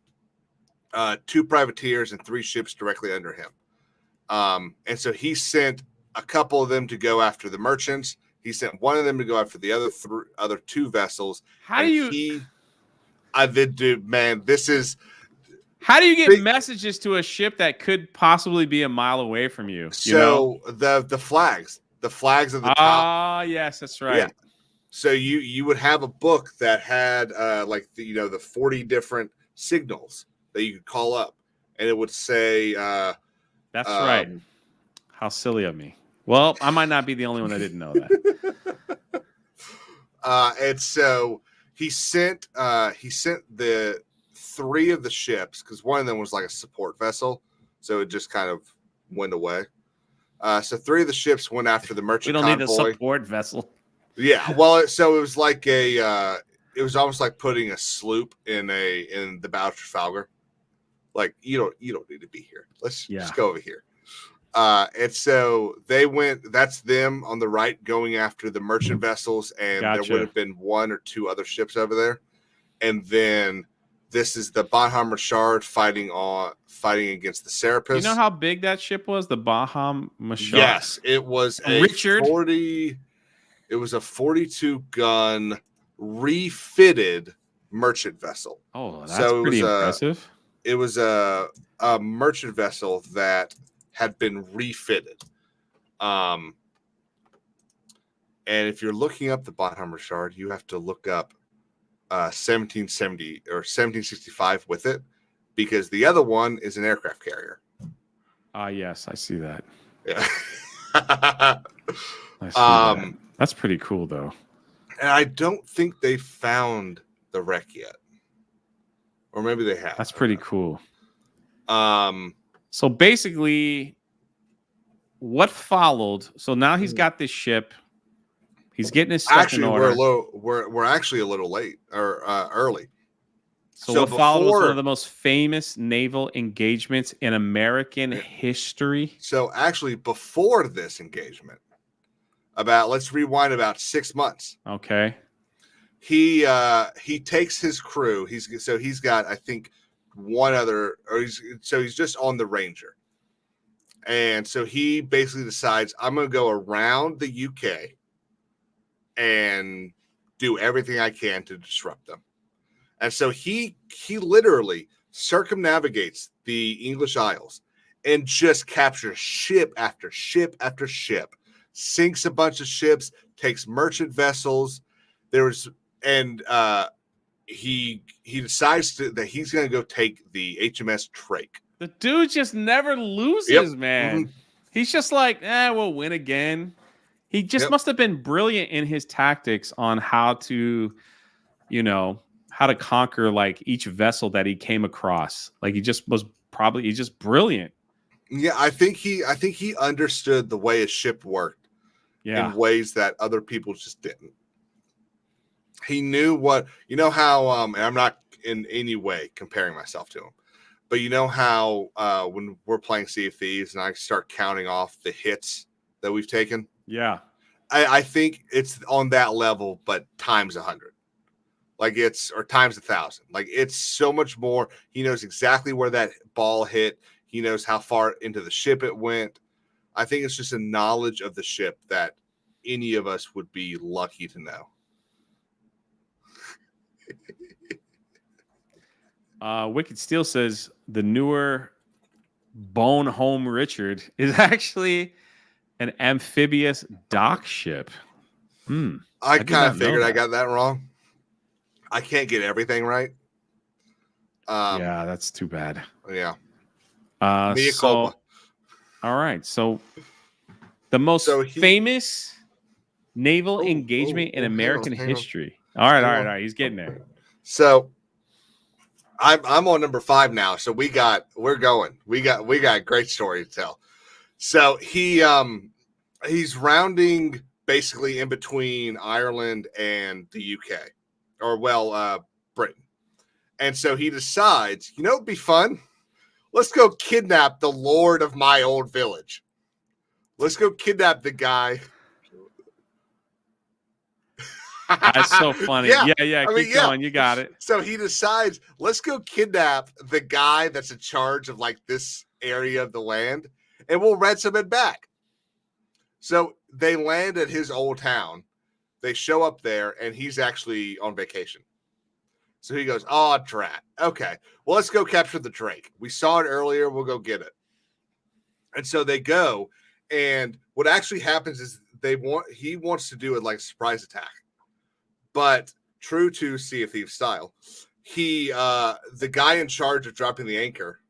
2 privateers and 3 ships directly under him. And so he sent a couple of them to go after the merchants. He sent one of them to go after the other 2 vessels. How do you get messages to a ship that could possibly be a mile away from you? So the flags of the top. Ah, yes, that's right. Yeah. So you would have a book that had the 40 different signals that you could call up, and it would say that's right. How silly of me. Well, I might not be the only one that didn't know that. And so he sent the 3 of the ships, because one of them was like a support vessel, so it just kind of went away. So 3 of the ships went after the merchant convoy. We don't need a support vessel. Yeah, well, so it was like it was almost like putting a sloop in the battle of Trafalgar. Like, you don't need to be here. Let's just go over here. And so they went. That's them on the right going after the merchant vessels, and there would have been 1 or 2 other ships over there. And then this is the Bonhomme Richard fighting against the Serapis. You know how big that ship was, the Bonhomme Richard? Yes, it was Richard. It was a 42-gun refitted merchant vessel. Oh, that's pretty impressive. It was a merchant vessel that had been refitted. And if you're looking up the Bonhomme Richard, you have to look up 1770 or 1765 with it, because the other one is an aircraft carrier. Yes, I see that. Yeah. I see that. That's pretty cool, though. And I don't think they found the wreck yet. Or maybe they have. That's pretty cool. So basically, what followed? So now he's got this ship. He's getting his stuff in order. We're actually a little late or early. So what followed was one of the most famous naval engagements in American history. So actually, before this engagement, let's rewind about 6 months. Okay. He takes his crew. He's got, I think, one other, he's just on the Ranger. And so he basically decides, I'm going to go around the UK and do everything I can to disrupt them. And so he literally circumnavigates the English Isles and just captures ship after ship after ship, sinks a bunch of ships, takes merchant vessels. He decides that he's going to go take the HMS Drake. The dude just never loses, man. Mm-hmm. He's just like, we'll win again. He just must have been brilliant in his tactics on how to conquer like each vessel that he came across. Like he's just brilliant. Yeah, I think he understood the way a ship worked in ways that other people just didn't. He knew how, and I'm not in any way comparing myself to him, but you know how when we're playing Sea of Thieves and I start counting off the hits that we've taken? Yeah. I think it's on that level, but times 100. Like or times 1,000. Like it's so much more. He knows exactly where that ball hit. He knows how far into the ship it went. I think it's just a knowledge of the ship that any of us would be lucky to know. Wicked Steel says the newer Bone Home Richard is actually an amphibious dock ship. I kind of figured I got that wrong. I can't get everything right. Yeah, that's too bad. Yeah. Mea culpa. All right. So the most famous naval engagement in American history. All right. He's getting there. So I'm on number 5 now. So we're going. We got a great story to tell. So he's rounding basically in between Ireland and the UK, or Britain. And so he decides, it'd be fun. Let's go kidnap the lord of my old village. Let's go kidnap the guy. That's so funny. Yeah. Keep going. You got it. So he decides, let's go kidnap the guy that's in charge of like this area of the land, and we'll ransom it back. So they land at his old town. They show up there, and he's actually on vacation. So he goes, oh, drat. Okay, well, let's go capture the Drake. We saw it earlier. We'll go get it. And so they go, and what actually happens is he wants to do it like a surprise attack. But true to Sea of Thieves style, the guy in charge of dropping the anchor,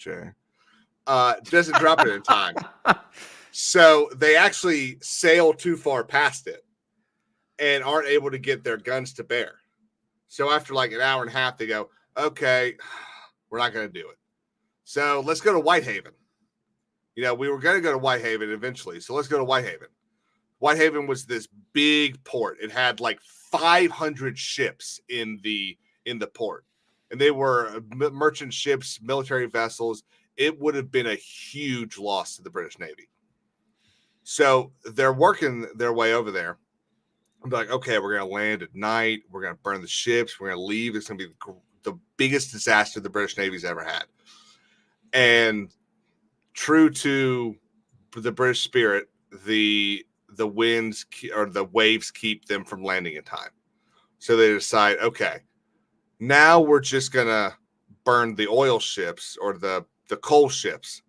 doesn't drop it in time. So they actually sail too far past it and aren't able to get their guns to bear. So after like an hour and a half, they go, okay, we're not going to do it. So let's go to Whitehaven. We were going to go to Whitehaven eventually. So let's go to Whitehaven. Whitehaven was this big port. It had like 500 ships in the port, and they were merchant ships, military vessels. It would have been a huge loss to the British Navy. So they're working their way over there. I'm like, okay, we're going to land at night. We're going to burn the ships. We're going to leave. It's going to be the biggest disaster the British Navy's ever had. And true to the British spirit, the winds or the waves keep them from landing in time. So they decide, okay, now we're just going to burn the oil ships or the coal ships.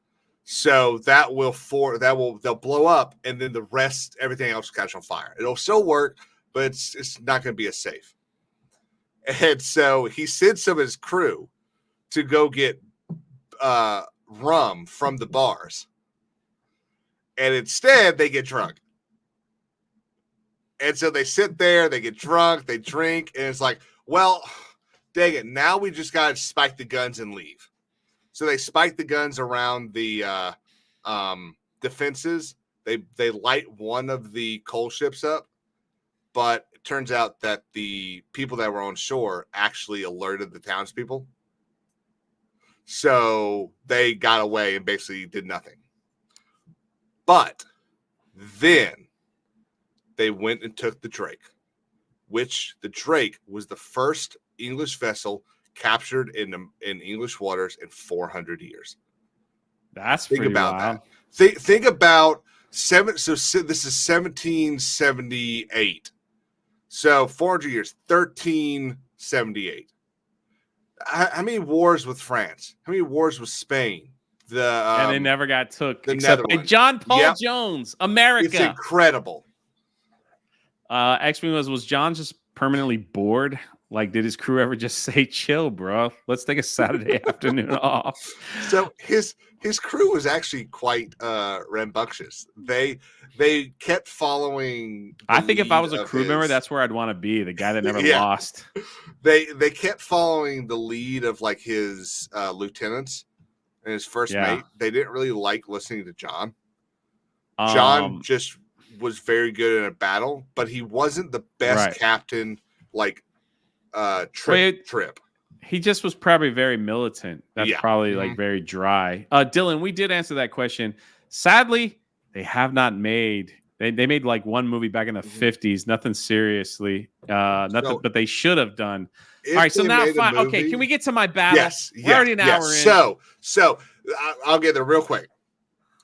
So they'll blow up, and then the rest, everything else will catch on fire. It'll still work, but it's not going to be as safe. And so he sends some of his crew to go get rum from the bars. And instead, they get drunk. And so they sit there, they get drunk, they drink, and it's like, well, dang it, now we just got to spike the guns and leave. So they spike the guns around the defenses. They light one of the coal ships up, but it turns out that the people that were on shore actually alerted the townspeople. So they got away and basically did nothing. But then they went and took the Drake, which the Drake was the first English vessel captured in English waters in 400 years. That's think pretty about wild. That. Think about this is 1778. So 400 years, 1378. How many wars with France? How many wars with Spain? And they never got took except by John Paul Jones, America. It's incredible. X-Wing was John just permanently bored? Like, did his crew ever just say, chill, bro? Let's take a Saturday afternoon off. So his crew was actually quite rambunctious. They kept following. I think if I was a crew member, that's where I'd want to be. The guy that never lost. They kept following the lead of like his lieutenants and his first mate. They didn't really like listening to John. John just was very good in a battle, but he wasn't the best captain. Like. Trip. He just was probably very militant. That's probably like very dry. Dylan, we did answer that question. Sadly, they have not made They made like one movie back in the 50s, nothing seriously, nothing, So, but they should have done. if All right, so they now made a fine. movie, Okay, can we get to my battle? Yes, We're already an hour in. So I'll get there real quick.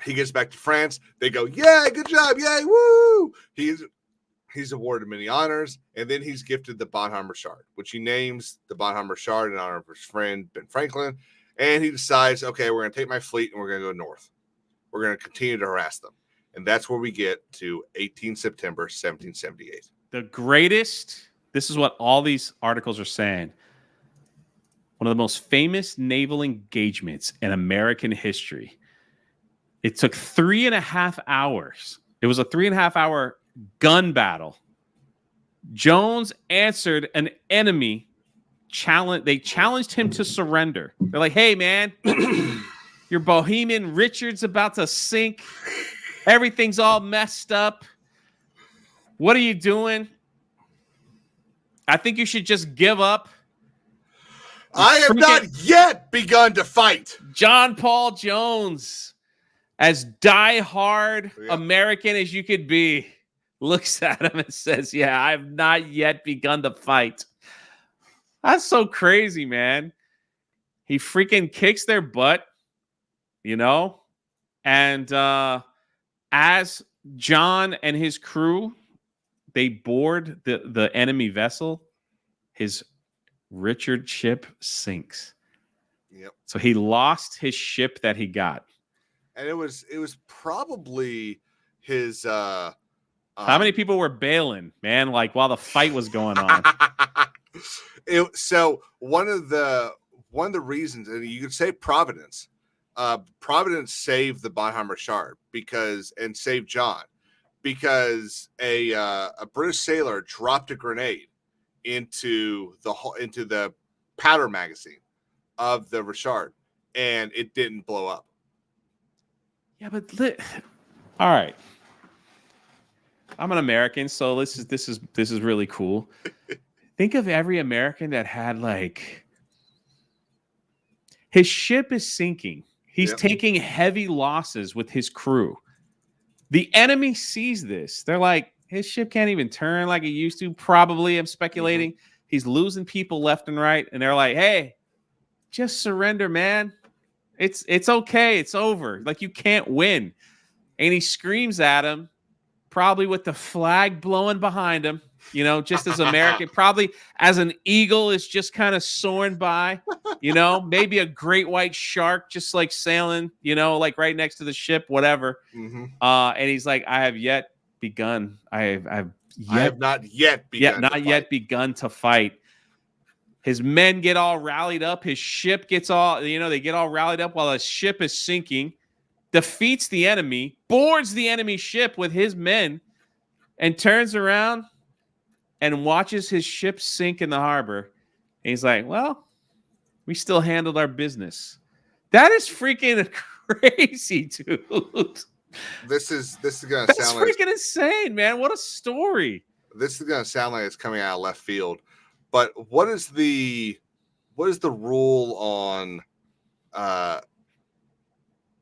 He gets back to France. They go, yay, good job, yay, woo! He's awarded many honors, and then he's gifted the Bonhammer Shard, which he names the Bonhammer Shard in honor of his friend Ben Franklin. And he decides, okay, we're going to take my fleet and we're going to go north. We're going to continue to harass them. And that's where we get to 18 September 1778. The greatest, this is what all these articles are saying, one of the most famous naval engagements in American history. It took 3.5 hours. It was a 3.5 hour gun battle. Jones answered an enemy challenge. They challenged him to surrender. They're like, hey, man, your Bohemian Richard's about to sink. Everything's all messed up. What are you doing? I think you should just give up. I have not yet begun to fight. John Paul Jones, as die-hard American as you could be, looks at him and says, yeah, I have not yet begun to fight. That's so crazy, man. He freaking kicks their butt, you know? And as John and his crew, they board the enemy vessel, his Richard ship sinks. Yep. So he lost his ship that he got. And it was probably his how many people were bailing, man, like while the fight was going on? So one of the reasons, and you could say Providence saved the Bonhammer Shard and saved John because a British sailor dropped a grenade into the powder magazine of the Richard, and it didn't blow up. Yeah, but all right. I'm an American, so this is really cool. Think of every American that had like his ship is sinking. He's taking heavy losses with his crew. The enemy sees this. They're like, his ship can't even turn like it used to. Probably, I'm speculating. He's losing people left and right. And they're like, hey, just surrender, man. It's okay. It's over. Like, you can't win. And he screams at him, probably with the flag blowing behind him, you know, just as American, probably as an eagle is just kind of soaring by, you know, maybe a great white shark just like sailing, you know, like right next to the ship, whatever. And he's like, I have yet begun. I have not yet begun to fight. His men get all rallied up. His ship gets all, you know, they get all rallied up while his ship is sinking, defeats the enemy, boards the enemy ship with his men, and turns around and watches his ship sink in the harbor. And he's like, well, we still handled our business. That is freaking crazy, dude. This is gonna sound like freaking insane, man. What a story. This is gonna sound like it's coming out of left field. But what is the rule on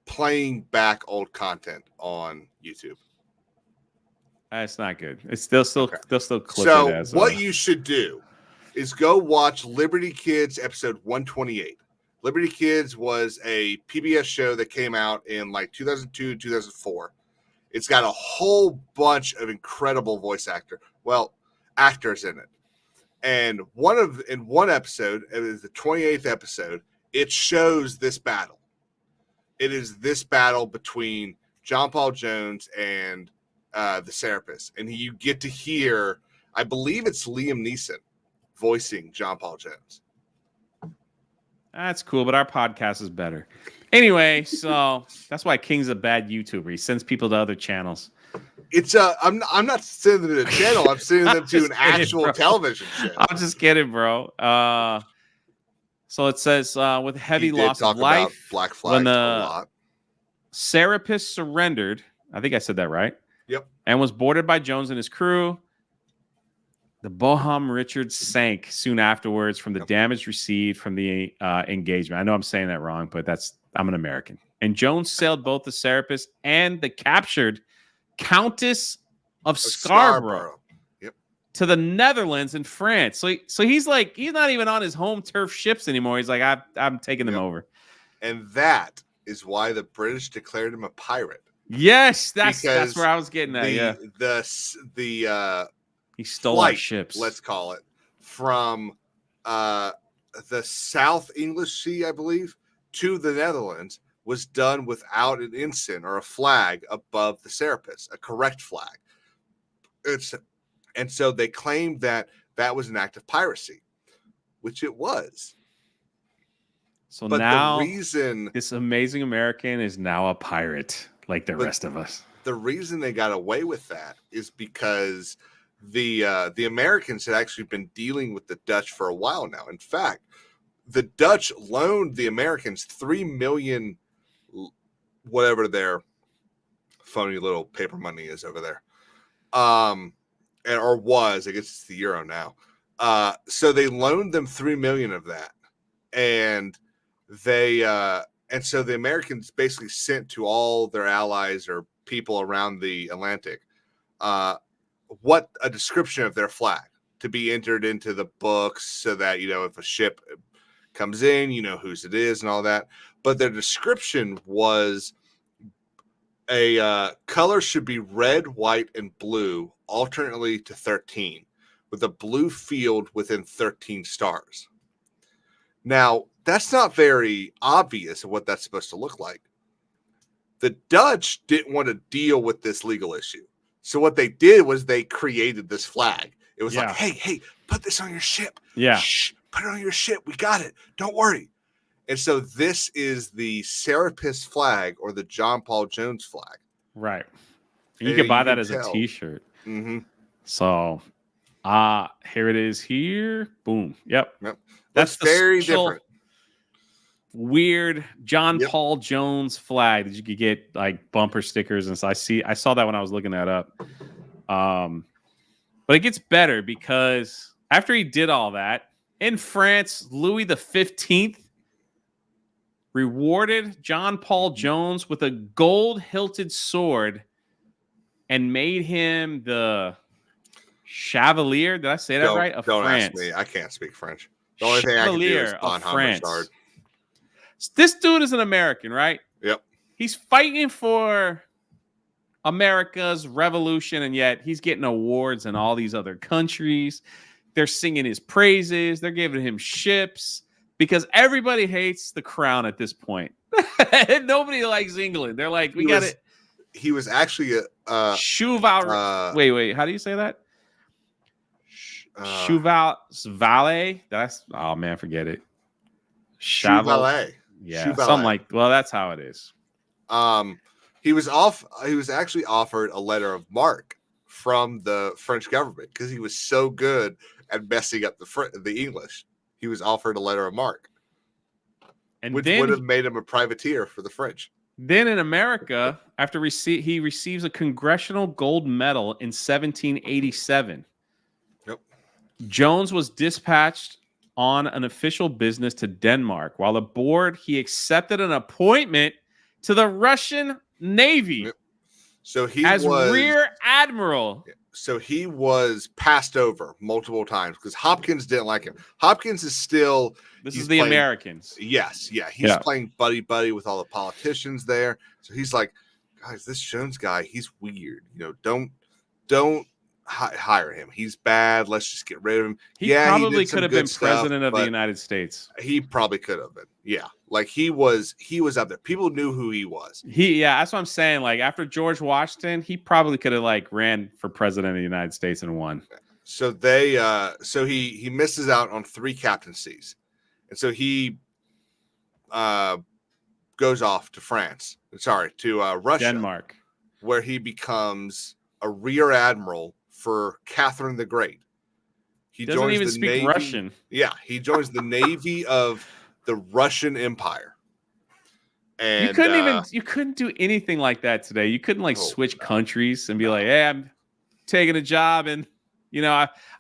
playing back old content on YouTube? That's not good. It's still okay. They'll still clip so it as what you should do is go watch Liberty Kids episode 128. Liberty Kids was a PBS show that came out in like 2002, 2004. It's got a whole bunch of incredible actors in it. And in one episode, it is the 28th episode, it shows this battle. It is this battle between John Paul Jones and the Serapis. And you get to hear, I believe it's Liam Neeson voicing John Paul Jones. That's cool, but our podcast is better. Anyway, so that's why King's a bad YouTuber. He sends people to other channels. I'm not sending them to a channel. I'm sending them to an actual television show. I'm just kidding, bro. So it says with heavy loss of life, Black Flag when a lot. Serapis surrendered, I think I said that right. Yep. And was boarded by Jones and his crew. The Boham Richard sank soon afterwards from the damage received from the engagement. I know I'm saying that wrong, but I'm an American. And Jones sailed both the Serapis and the captured Countess of Scarborough Yep. to the Netherlands and France. So he's like, he's not even on his home turf ships anymore. He's like, I'm taking them over. And that is why the British declared him a pirate. Yes, that's where I was getting at. He stole our ships. Let's call it, from the South English Sea, I believe, to the Netherlands was done without an ensign or a flag above the Serapis, a correct flag. And so they claimed that was an act of piracy, which it was. So but now the reason this amazing American is now a pirate like the rest of us. The reason they got away with that is because the Americans had actually been dealing with the Dutch for a while now. In fact, the Dutch loaned the Americans 3 million, whatever their phony little paper money is over there, or was. I guess it's the euro now. So they loaned them 3 million of that, and so the Americans basically sent to all their allies or people around the Atlantic what a description of their flag to be entered into the books, so that if a ship comes in, whose it is and all that. But their description was a color should be red, white, and blue alternately to 13, with a blue field within 13 stars. Now, that's not very obvious of what that's supposed to look like. The Dutch didn't want to deal with this legal issue. So what they did was they created this flag. It was like, hey, put this on your ship. Yeah. Shh, put it on your ship. We got it. Don't worry. And so this is the Serapis flag, or the John Paul Jones flag. Right. And you can buy that as a t-shirt. Mm-hmm. So here it is here. Boom. Yep. That's very different. Weird John Paul Jones flag that you could get like bumper stickers and so I saw that when I was looking that up. But it gets better because after he did all that in France, Louis the 15th rewarded John Paul Jones with a gold hilted sword and made him the Chevalier. Did I say that right? Don't France. Ask me. I can't speak French. The only thing I can do is Bon Hammerstard. This dude is an American, right? Yep. He's fighting for America's revolution, and yet he's getting awards in all these other countries. They're singing his praises. They're giving him ships because everybody hates the crown at this point. Nobody likes England. They're like, we got it. He was actually a Chevalier. Wait. How do you say that? Chevalier. Oh man, forget it. Chevalier. Yeah, Chevalier. something like. Well, that's how it is. He was actually offered a letter of marque from the French government because he was so good at messing up the English. He was offered a letter of marque, which would have made him a privateer for the French. Then in America, after he receives a Congressional Gold Medal in 1787. Yep. Jones was dispatched on an official business to Denmark. While aboard, he accepted an appointment to the Russian Navy. Yep. So he was rear admiral. So he was passed over multiple times because Hopkins didn't like him. Hopkins is still This is the Americans. Yes, yeah. He's playing buddy with all the politicians there. So he's like, guys, this Jones guy, he's weird. Don't hire him. He's bad. Let's just get rid of him. He probably could have been president of the United States. He probably could have been. Yeah. Like he was up there. People knew who he was. That's what I'm saying. Like after George Washington, he probably could have like ran for president of the United States and won. So he misses out on 3 captaincies. And so he goes off to Russia. Denmark. Where he becomes a rear admiral for Catherine the Great. He doesn't even speak Russian. Yeah, he joins the Navy of the Russian Empire. And you couldn't do anything like that today. You couldn't switch countries and be like, hey, I'm taking a job and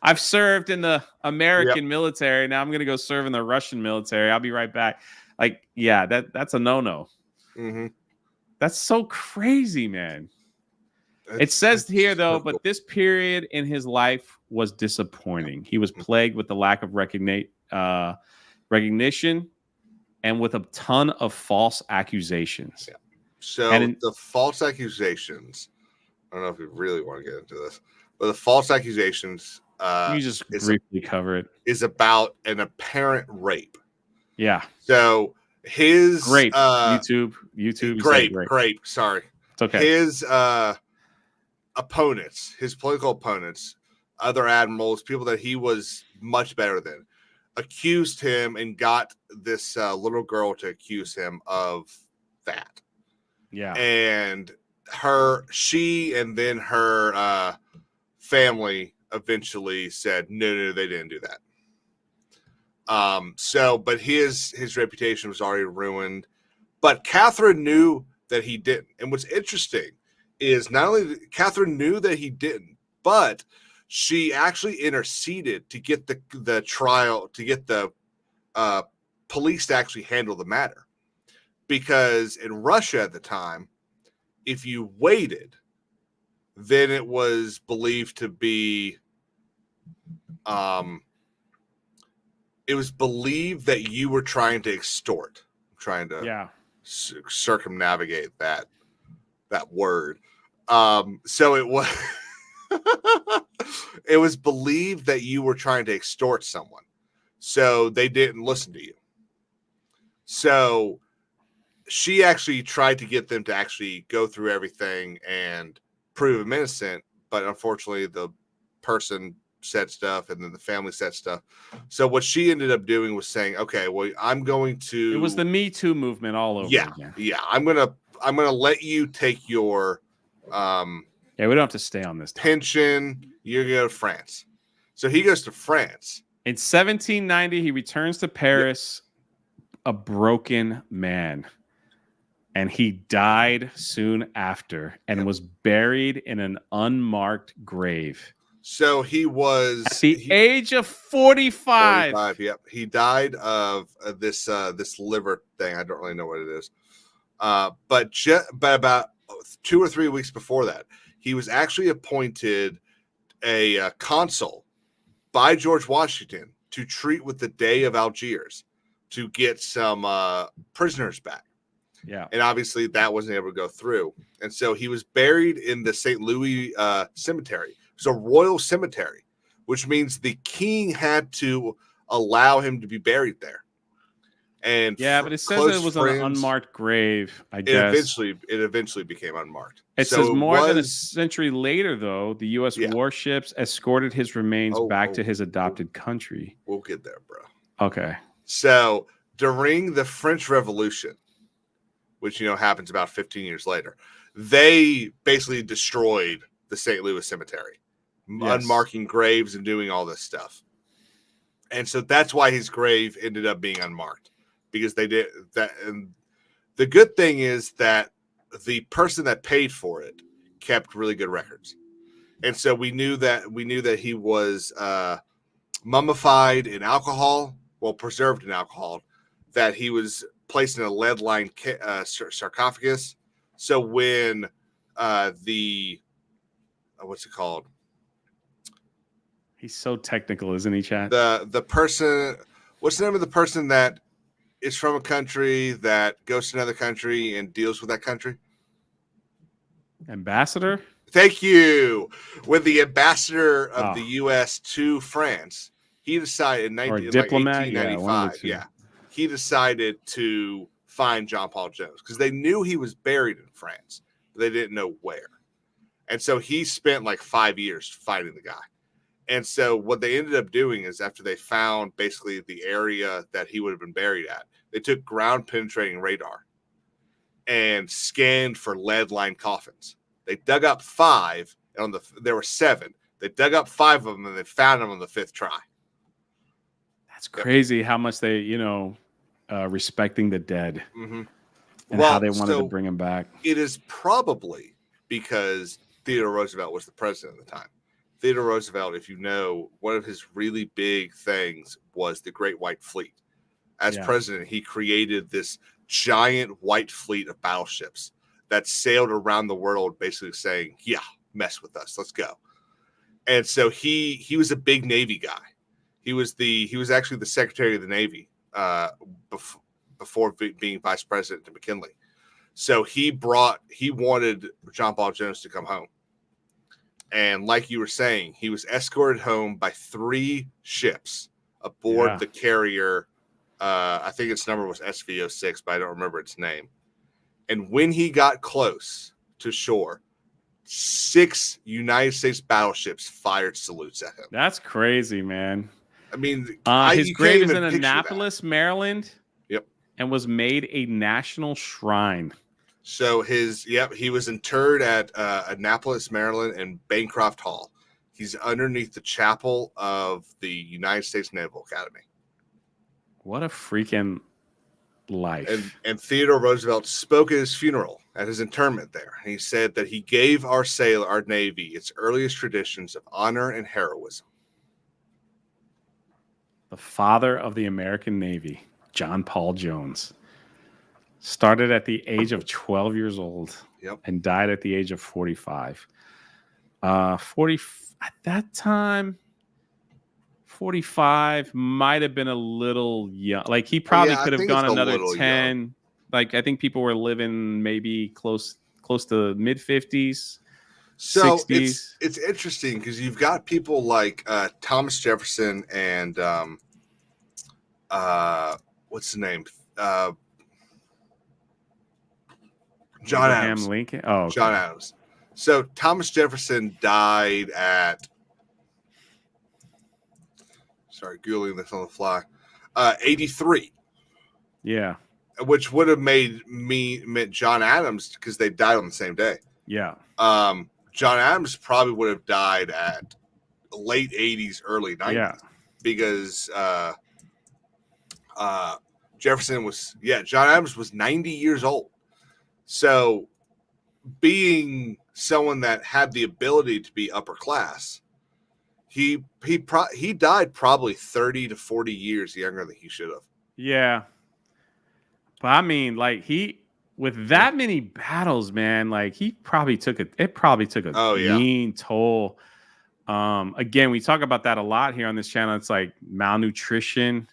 I've served in the American military. Now I'm going to go serve in the Russian military. I'll be right back. That's a no-no. Mm-hmm. That's so crazy, man. It says here, though, but this period in his life was disappointing. He was plagued with the lack of recognition and with a ton of false accusations. Yeah. So the false accusations, I don't know if we really want to get into this, but the false accusations you just briefly cover it. Is about an apparent rape. Yeah. So his YouTube. Grape. Sorry. It's okay. His opponents, his political opponents, other admirals, people that he was much better than, accused him and got this little girl to accuse him of that. Yeah. And she and then her family eventually said, no, they didn't do that. But his reputation was already ruined. But Catherine knew that he didn't. And what's interesting is not only Catherine knew that he didn't, but she actually interceded to get the trial, to get the police to actually handle the matter. Because in Russia at the time, if you waited, then it was believed to be it was believed that you were trying to extort, trying to circumnavigate that word. So it was it was believed that you were trying to extort someone. So they didn't listen to you. So she actually tried to get them to actually go through everything and prove him innocent, but unfortunately the person said stuff and then the family said stuff. So what she ended up doing was saying, okay, well, I'm going to... It was the Me Too movement all over again. Yeah. I'm gonna let you take your we don't have to stay on this topic. Pension. You're going to go to France. So he goes to France. In 1790, he returns to Paris, a broken man. And he died soon after and was buried in an unmarked grave. So he was at the age of 45. 45. Yep. He died of this liver thing. I don't really know what it is. But about 2 or 3 weeks before that, he was actually appointed a consul by George Washington to treat with the Dey of Algiers to get some prisoners back. Yeah. And obviously that wasn't able to go through. And so he was buried in the St. Louis cemetery. It's a royal cemetery, which means the king had to allow him to be buried there. And but it says it was on an unmarked grave, I guess. It eventually became unmarked. It says more than a century later, though, the U.S. warships escorted his remains back to his adopted country. We'll get there, bro. Okay. So during the French Revolution, which, happens about 15 years later, they basically destroyed the St. Louis cemetery, unmarking graves and doing all this stuff. And so that's why his grave ended up being unmarked, because they did that. And the good thing is that the person that paid for it kept really good records. And so we knew that he was mummified in alcohol, preserved in alcohol, that he was placed in a lead-lined sarcophagus. So when what's it called? He's so technical, isn't he, Chad? The person, what's the name of the person that is from a country that goes to another country and deals with that country? Ambassador? Thank you. When the ambassador of the U.S. to France, he decided in 1895, he decided to find John Paul Jones because they knew he was buried in France, but they didn't know where. And so he spent like 5 years finding the guy. And so what they ended up doing is after they found basically the area that he would have been buried at, they took ground penetrating radar and scanned for lead-lined coffins. They dug up 5, and there were 7. They dug up 5 of them, and they found them on the 5th try. That's crazy how much they, respecting the dead and how they wanted to bring them back. It is probably because Theodore Roosevelt was the president at the time. Theodore Roosevelt, if you know, one of his really big things was the Great White Fleet. As president, he created this giant white fleet of battleships that sailed around the world basically saying, mess with us. Let's go. And so he was a big Navy guy. He was actually the Secretary of the Navy before being Vice President to McKinley. So he wanted John Paul Jones to come home. And like you were saying, he was escorted home by 3 ships aboard the carrier. I think its number was SV-06, but I don't remember its name. And when he got close to shore, 6 United States battleships fired salutes at him. That's crazy, man. I mean, his grave is in Annapolis, Maryland. Yep. And was made a national shrine. So he was interred at Annapolis, Maryland, and Bancroft Hall. He's underneath the chapel of the United States Naval Academy. What a freaking life. And Theodore Roosevelt spoke at his funeral, at his interment there. And he said that he gave our Navy, its earliest traditions of honor and heroism. The father of the American Navy, John Paul Jones, started at the age of 12 years old and died at the age of 45. At that time, 45 might have been a little young. Like he probably could have gone another 10. Young. Like I think people were living maybe close to mid 50s. So 60s. It's interesting because you've got people like Thomas Jefferson and what's the name? John Adams. Lincoln. Oh, okay. John Adams. So Thomas Jefferson died at. Sorry, googling this on the fly. 83. Yeah. Which would have meant John Adams because they died on the same day. Yeah. John Adams probably would have died at late 80s, early 90s. Yeah. Because John Adams was 90 years old. So being someone that had the ability to be upper class, he died probably 30 to 40 years younger than he should have. Yeah. But I mean, like with that many battles, man, like it probably took a mean toll. Again, we talk about that a lot here on this channel. It's like malnutrition,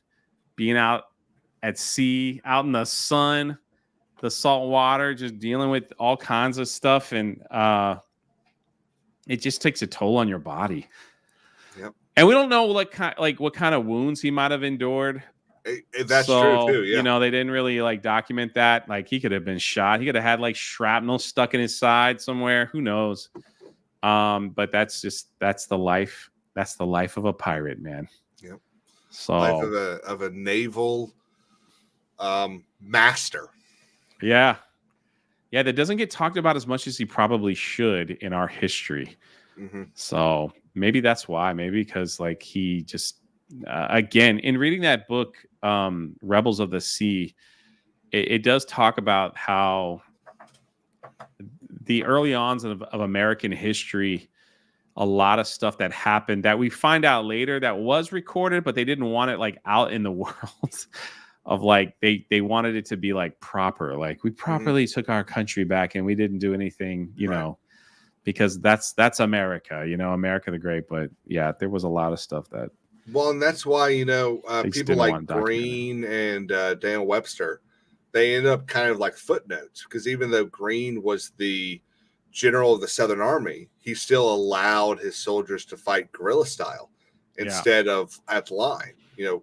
being out at sea, out in the sun, the salt water, just dealing with all kinds of stuff. And it just takes a toll on your body. Yep. And we don't know what kind of wounds he might have endured. That's true too. Yeah. You know, they didn't really document that. Like he could have been shot. He could have had shrapnel stuck in his side somewhere. Who knows? But that's the life. That's the life of a pirate, man. Yep. So life of a naval master. Yeah. Yeah, that doesn't get talked about as much as he probably should in our history. Mm-hmm. So maybe that's why. Maybe because he just again, in reading that book, Rebels of the Sea, it does talk about how the early ons of American history, a lot of stuff that happened that we find out later that was recorded, but they didn't want it out in the world of they wanted it to be proper. We properly took our country back and we didn't do anything, you know, because that's America, America the Great. But yeah, there was a lot of stuff that. Well, and that's why, people like Greene and Daniel Webster, they end up kind of footnotes, because even though Greene was the general of the Southern Army, he still allowed his soldiers to fight guerrilla style instead of at the line.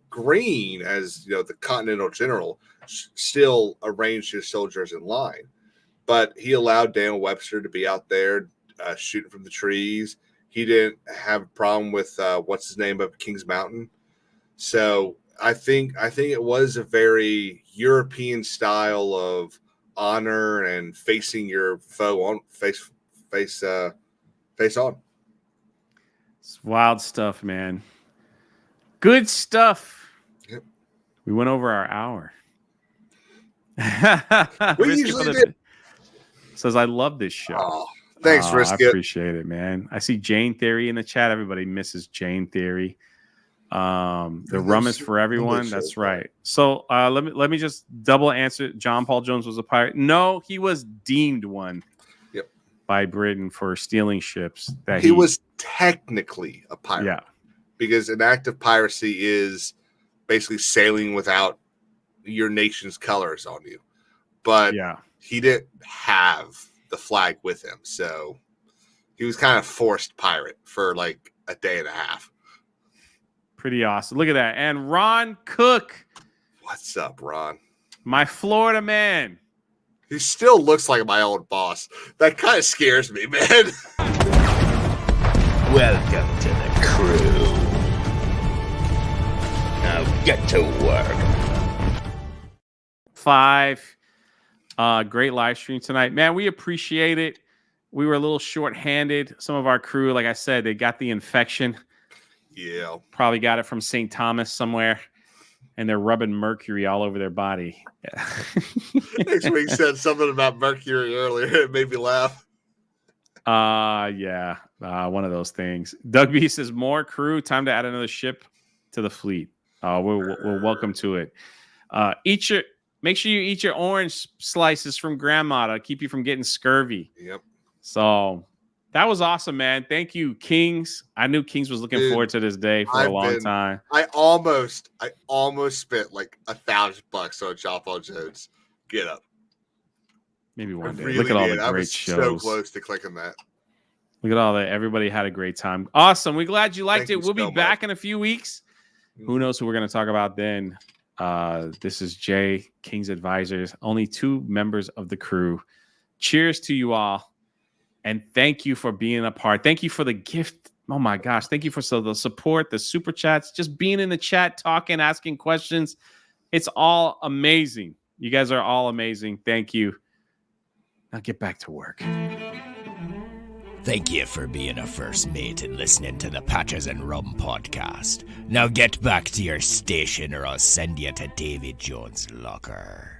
Greene, as the Continental General, still arranged his soldiers in line, but he allowed Daniel Webster to be out there shooting from the trees. He didn't have a problem with what's his name up Kings Mountain. So I think it was a very European style of honor and facing your foe on face on. It's wild stuff, man. Good stuff. Yep. We went over our hour. We usually did. Says, I love this show. Oh, thanks, Risky. I appreciate it, man. I see Jane Theory in the chat. Everybody misses Jane Theory. The rum is for everyone. That's right. So let me just double answer. John Paul Jones was a pirate. No, he was deemed one. Yep. by Britain for stealing ships. That he was technically a pirate. Yeah. Because an act of piracy is basically sailing without your nation's colors on you. But he didn't have the flag with him. So he was kind of forced pirate for like a day and a half. Pretty awesome. Look at that. And Ron Cook. What's up, Ron? My Florida man. He still looks like my old boss. That kind of scares me, man. Welcome to the crew. Now get to work. 5. Great live stream tonight. Man, we appreciate it. We were a little short-handed. Some of our crew, like I said, they got the infection. Yeah. Probably got it from St. Thomas somewhere. And they're rubbing mercury all over their body. Yeah. Next week said something about mercury earlier. It made me laugh. Yeah. One of those things. Doug B says, more crew. Time to add another ship to the fleet. We're welcome to it. Make sure you eat your orange slices from grandma to keep you from getting scurvy. Yep. So that was awesome, man. Thank you, Kings. I knew Kings was looking forward to this day for a long time. I almost spent like $1,000 on Chop on Jones. Get up. Maybe one day. Really Look at all did. the I great was shows. So close to clicking that. Look at all that. Everybody had a great time. Awesome. We're glad you liked it. We'll be back in a few weeks. Who knows who we're going to talk about then? This is Jay, King's Advisors. Only 2 members of the crew. Cheers to you all. And thank you for being a part. Thank you for the gift. Oh, my gosh. Thank you for the support, the super chats, just being in the chat, talking, asking questions. It's all amazing. You guys are all amazing. Thank you. Now get back to work. Thank you for being a first mate and listening to the Patches and Rum podcast. Now get back to your station or I'll send you to Davy Jones' locker.